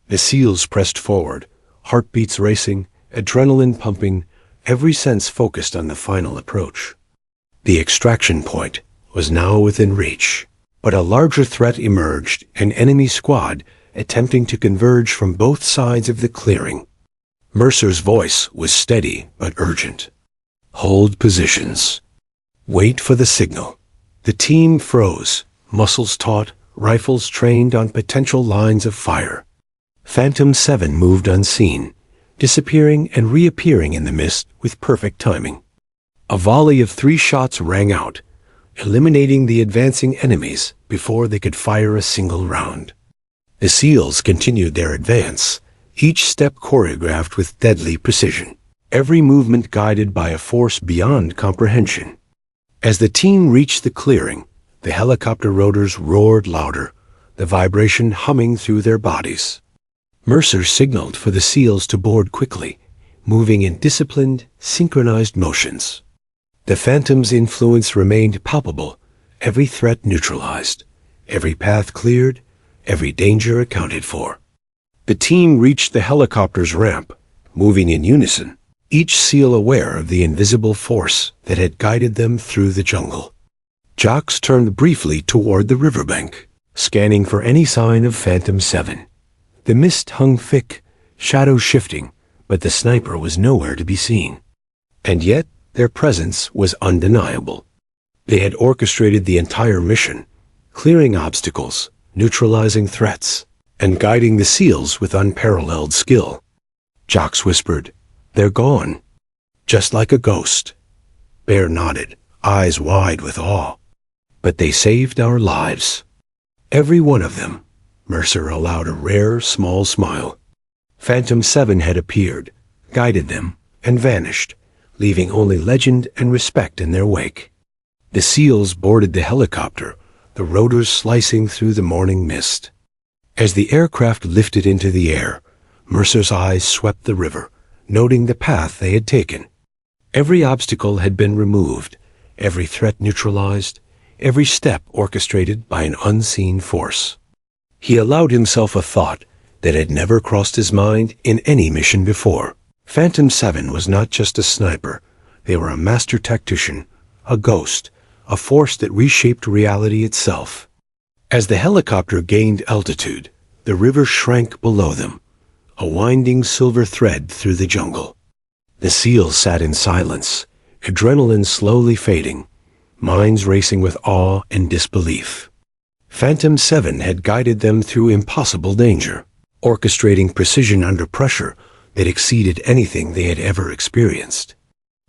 The SEALs pressed forward, heartbeats racing, adrenaline pumping, every sense focused on the final approach. The extraction point was now within reach, but a larger threat emerged, an enemy squad attempting to converge from both sides of the clearing. Mercer's voice was steady but urgent. "Hold positions. Wait for the signal." The team froze, muscles taut, rifles trained on potential lines of fire. Phantom 7 moved unseen, disappearing and reappearing in the mist with perfect timing. A volley of 3 shots rang out, eliminating the advancing enemies before they could fire a single round. The SEALs continued their advance, each step choreographed with deadly precision, every movement guided by a force beyond comprehension. As the team reached the clearing, the helicopter rotors roared louder, the vibration humming through their bodies. Mercer signaled for the SEALs to board quickly, moving in disciplined, synchronized motions. The Phantom's influence remained palpable, every threat neutralized, every path cleared, every danger accounted for. The team reached the helicopter's ramp, moving in unison, each SEAL aware of the invisible force that had guided them through the jungle. Jocks turned briefly toward the riverbank, scanning for any sign of Phantom 7. The mist hung thick, shadows shifting, but the sniper was nowhere to be seen. And yet, their presence was undeniable. They had orchestrated the entire mission, clearing obstacles, neutralizing threats, and guiding the SEALs with unparalleled skill. Jocks whispered, "They're gone." Just like a ghost. Bear nodded, eyes wide with awe. "But they saved our lives." "Every one of them." Mercer allowed a rare, small smile. Phantom 7 had appeared, guided them, and vanished, leaving only legend and respect in their wake. The SEALs boarded the helicopter, the rotors slicing through the morning mist. As the aircraft lifted into the air, Mercer's eyes swept the river, noting the path they had taken. Every obstacle had been removed, every threat neutralized, every step orchestrated by an unseen force. He allowed himself a thought that had never crossed his mind in any mission before. Phantom 7 was not just a sniper. They were a master tactician, a ghost, a force that reshaped reality itself. As the helicopter gained altitude, the river shrank below them, a winding silver thread through the jungle. The SEALs sat in silence, adrenaline slowly fading, minds racing with awe and disbelief. Phantom 7 had guided them through impossible danger, orchestrating precision under pressure that exceeded anything they had ever experienced.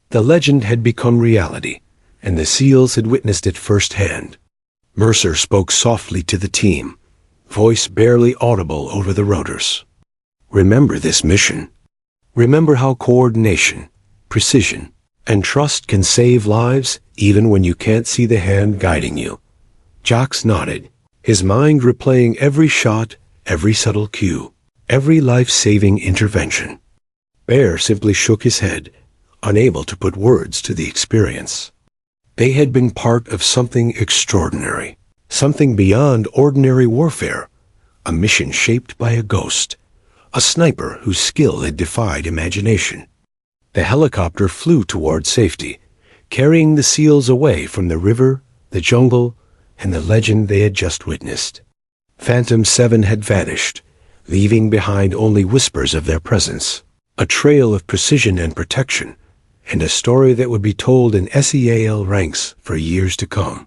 The legend had become reality, and the SEALs had witnessed it firsthand. Mercer spoke softly to the team, voice barely audible over the rotors. "Remember this mission. Remember how coordination, precision, and trust can save lives even when you can't see the hand guiding you." Jocks nodded, his mind replaying every shot, every subtle cue, every life-saving intervention. Bear simply shook his head, unable to put words to the experience. They had been part of something extraordinary, something beyond ordinary warfare, a mission shaped by a ghost, a sniper whose skill had defied imagination. The helicopter flew toward safety, carrying the SEALs away from the river, the jungle, and the legend they had just witnessed. Phantom 7 had vanished, leaving behind only whispers of their presence, a trail of precision and protection, and a story that would be told in SEAL ranks for years to come.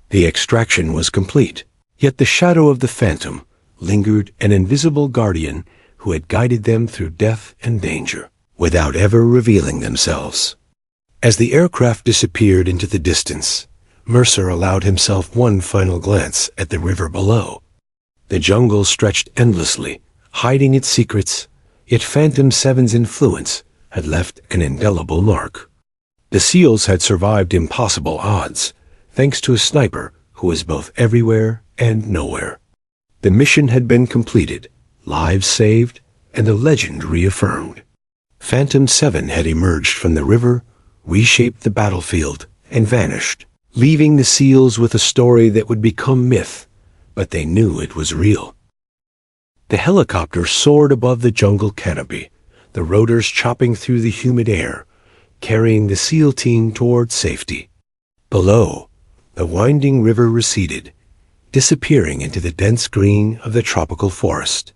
The extraction was complete, yet the shadow of the Phantom lingered, an invisible guardian who had guided them through death and danger, without ever revealing themselves. As the aircraft disappeared into the distance, Mercer allowed himself one final glance at the river below. The jungle stretched endlessly, hiding its secrets, yet Phantom 7's influence had left an indelible mark. The SEALs had survived impossible odds, thanks to a sniper who was both everywhere and nowhere. The mission had been completed, lives saved, and a legend reaffirmed. Phantom 7 had emerged from the river, reshaped the battlefield, and vanished, leaving the SEALs with a story that would become myth, but they knew it was real. The helicopter soared above the jungle canopy, the rotors chopping through the humid air, carrying the SEAL team toward safety. Below, the winding river receded, disappearing into the dense green of the tropical forest.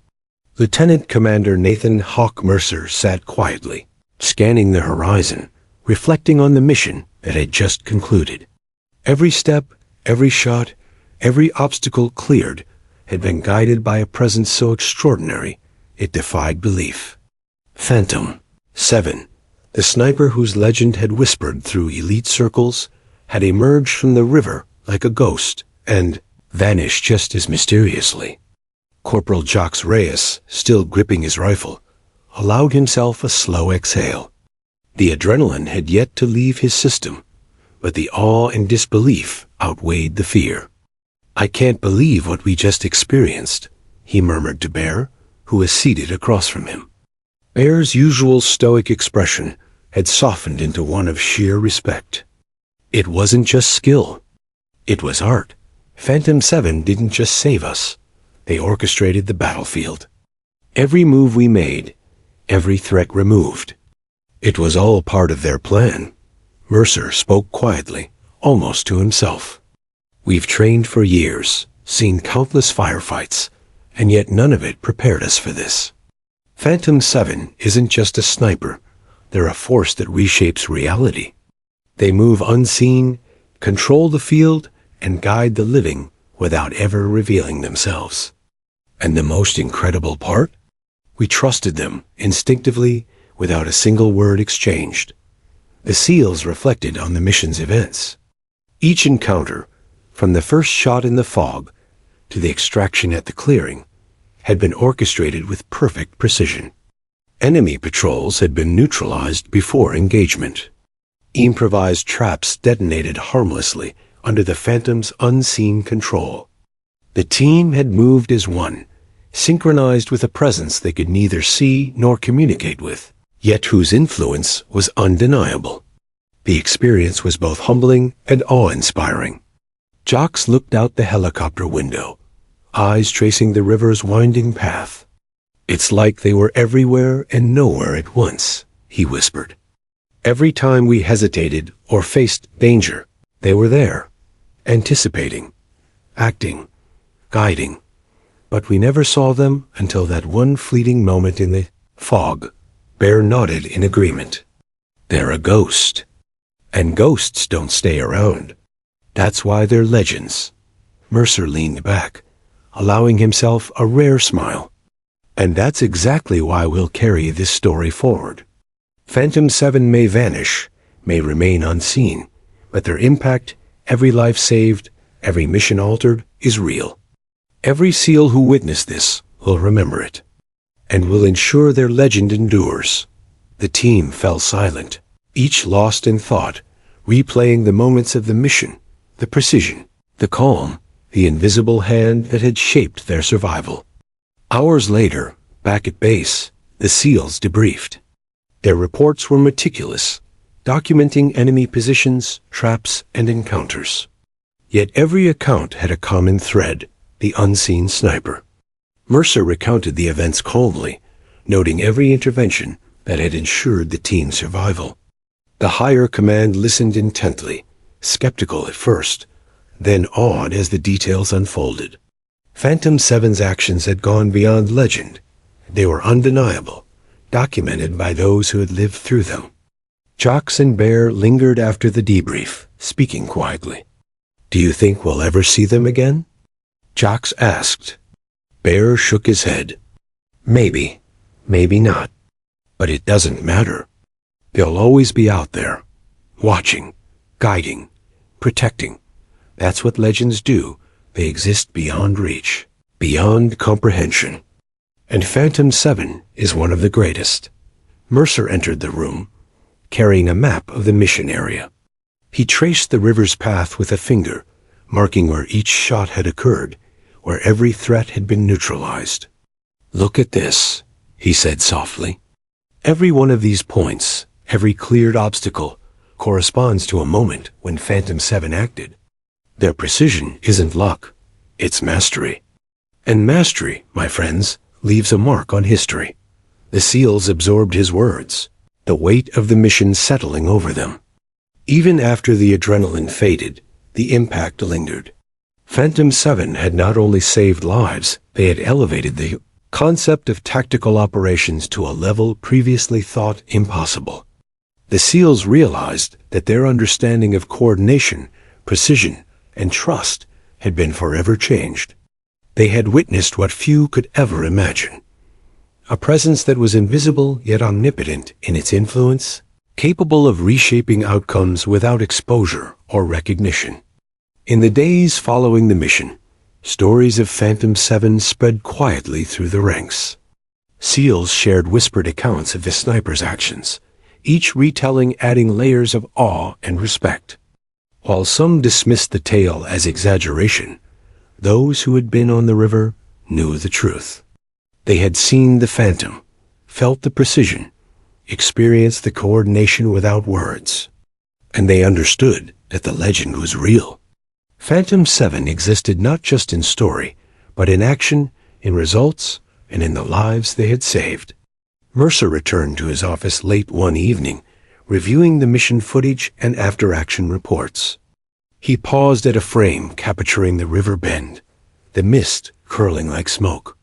Lieutenant Commander Nathan Hawk Mercer sat quietly, scanning the horizon, reflecting on the mission that had just concluded. Every step, every shot, every obstacle cleared had been guided by a presence so extraordinary it defied belief. Phantom 7, the sniper whose legend had whispered through elite circles, had emerged from the river like a ghost and vanished just as mysteriously. Corporal Jacques Reyes, still gripping his rifle, allowed himself a slow exhale. The adrenaline had yet to leave his system, but the awe and disbelief outweighed the fear. "I can't believe what we just experienced," he murmured to Bear, who was seated across from him. Bear's usual stoic expression had softened into one of sheer respect. It wasn't just skill. It was art. Phantom 7 didn't just save us. They orchestrated the battlefield. Every move we made, every threat removed. It was all part of their plan. Mercer spoke quietly, almost to himself. "We've trained for years, seen countless firefights, and yet none of it prepared us for this. Phantom 7 isn't just a sniper. They're a force that reshapes reality. They move unseen, control the field, and guide the living without ever revealing themselves. And the most incredible part? We trusted them instinctively without a single word exchanged. The SEALs reflected on the mission's events. Each encounter, from the first shot in the fog to the extraction at the clearing, had been orchestrated with perfect precision. Enemy patrols had been neutralized before engagement. Improvised traps detonated harmlessly under the Phantom's unseen control. The team had moved as one, synchronized with a presence they could neither see nor communicate with, yet whose influence was undeniable. The experience was both humbling and awe-inspiring. Jacques looked out the helicopter window, eyes tracing the river's winding path. "It's like they were everywhere and nowhere at once," he whispered. "Every time we hesitated or faced danger, they were there, anticipating, acting, guiding. But we never saw them until that one fleeting moment in the fog." Bear nodded in agreement. "They're a ghost. And ghosts don't stay around. That's why they're legends." Mercer leaned back, allowing himself a rare smile. "And that's exactly why we'll carry this story forward. Phantom 7 may vanish, may remain unseen, but their impact, every life saved, every mission altered, is real. Every SEAL who witnessed this will remember it, and will ensure their legend endures." The team fell silent, each lost in thought, replaying the moments of the mission, the precision, the calm, the invisible hand that had shaped their survival. Hours later, back at base, the SEALs debriefed. Their reports were meticulous, documenting enemy positions, traps, and encounters. Yet every account had a common thread: the unseen sniper. Mercer recounted the events calmly, noting every intervention that had ensured the team's survival. The higher command listened intently, skeptical at first, then awed as the details unfolded. Phantom 7's actions had gone beyond legend. They were undeniable, documented by those who had lived through them. Jacques and Bear lingered after the debrief, speaking quietly. "Do you think we'll ever see them again?" Jacques asked. Bear shook his head. "Maybe, maybe not. But it doesn't matter. They'll always be out there, watching, guiding, protecting. That's what legends do. They exist beyond reach, beyond comprehension." And Phantom 7 is one of the greatest. Mercer entered the room, carrying a map of the mission area. He traced the river's path with a finger, marking where each shot had occurred, where every threat had been neutralized. "Look at this," he said softly. "Every one of these points, every cleared obstacle, corresponds to a moment when Phantom 7 acted. Their precision isn't luck, it's mastery. And mastery, my friends, leaves a mark on history." The SEALs absorbed his words, the weight of the mission settling over them. Even after the adrenaline faded, the impact lingered. Phantom 7 had not only saved lives, they had elevated the concept of tactical operations to a level previously thought impossible. The SEALs realized that their understanding of coordination, precision, and trust had been forever changed. They had witnessed what few could ever imagine. A presence that was invisible yet omnipotent in its influence, capable of reshaping outcomes without exposure or recognition. In the days following the mission, stories of Phantom 7 spread quietly through the ranks. SEALs shared whispered accounts of the sniper's actions, each retelling adding layers of awe and respect. While some dismissed the tale as exaggeration, those who had been on the river knew the truth. They had seen the Phantom, felt the precision, experienced the coordination without words, and they understood that the legend was real. Phantom 7 existed not just in story, but in action, in results, and in the lives they had saved. Mercer returned to his office late one evening, reviewing the mission footage and after-action reports. He paused at a frame capturing the river bend, the mist curling like smoke.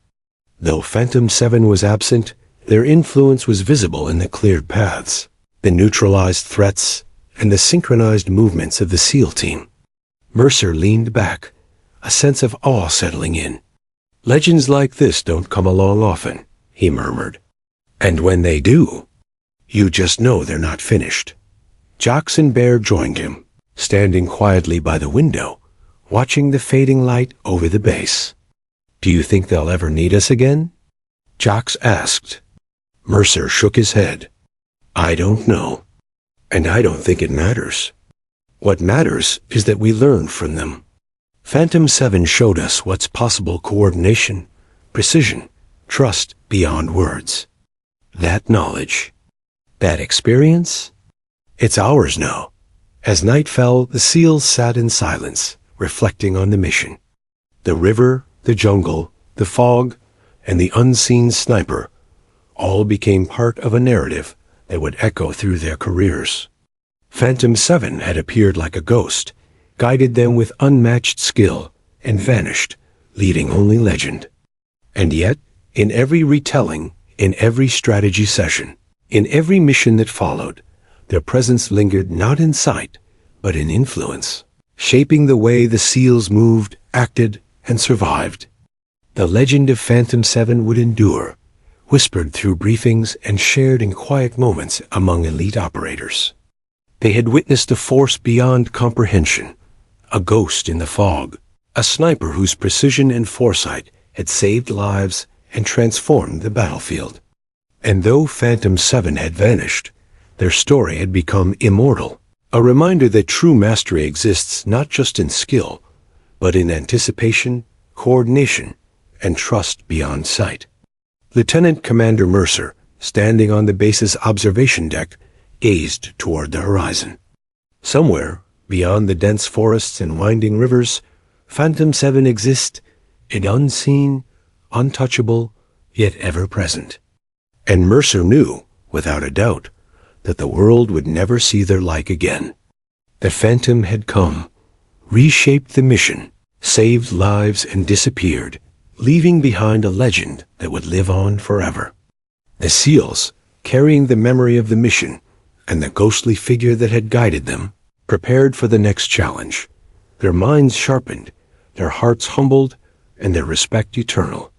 Though Phantom 7 was absent, their influence was visible in the cleared paths, the neutralized threats, and the synchronized movements of the SEAL team. Mercer leaned back, a sense of awe settling in. "Legends like this don't come along often," he murmured. "And when they do, you just know they're not finished." Jackson Bear joined him, standing quietly by the window, watching the fading light over the base. "Do you think they'll ever need us again?" Jax asked. Mercer shook his head. "I don't know. And I don't think it matters. What matters is that we learn from them. Phantom 7 showed us what's possible: coordination, precision, trust beyond words. That knowledge, that experience, it's ours now." As night fell, the SEALs sat in silence, reflecting on the mission. The river, the jungle, the fog, and the unseen sniper all became part of a narrative that would echo through their careers. Phantom 7 had appeared like a ghost, guided them with unmatched skill, and vanished, leaving only legend. And yet, in every retelling, in every strategy session, in every mission that followed, their presence lingered not in sight, but in influence, shaping the way the SEALs moved, acted, and survived. The legend of Phantom 7 would endure, whispered through briefings and shared in quiet moments among elite operators. They had witnessed a force beyond comprehension, a ghost in the fog, a sniper whose precision and foresight had saved lives and transformed the battlefield. And though Phantom 7 had vanished, their story had become immortal, a reminder that true mastery exists not just in skill, but in anticipation, coordination, and trust beyond sight. Lieutenant Commander Mercer, standing on the base's observation deck, gazed toward the horizon. Somewhere, beyond the dense forests and winding rivers, Phantom 7 exists, an unseen, untouchable, yet ever-present. And Mercer knew, without a doubt, that the world would never see their like again. The Phantom had come, reshaped the mission, saved lives, and disappeared, leaving behind a legend that would live on forever. The SEALs, carrying the memory of the mission and the ghostly figure that had guided them, prepared for the next challenge, their minds sharpened, their hearts humbled, and their respect eternal.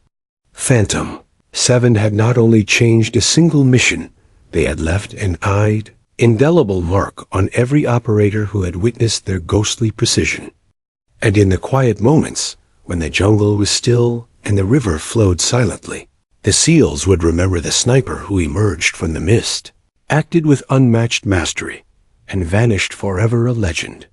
Phantom 7 had not only changed a single mission, they had left an indelible mark on every operator who had witnessed their ghostly precision. And in the quiet moments, when the jungle was still and the river flowed silently, The seals would remember the sniper who emerged from the mist, acted with unmatched mastery, and vanished forever a legend.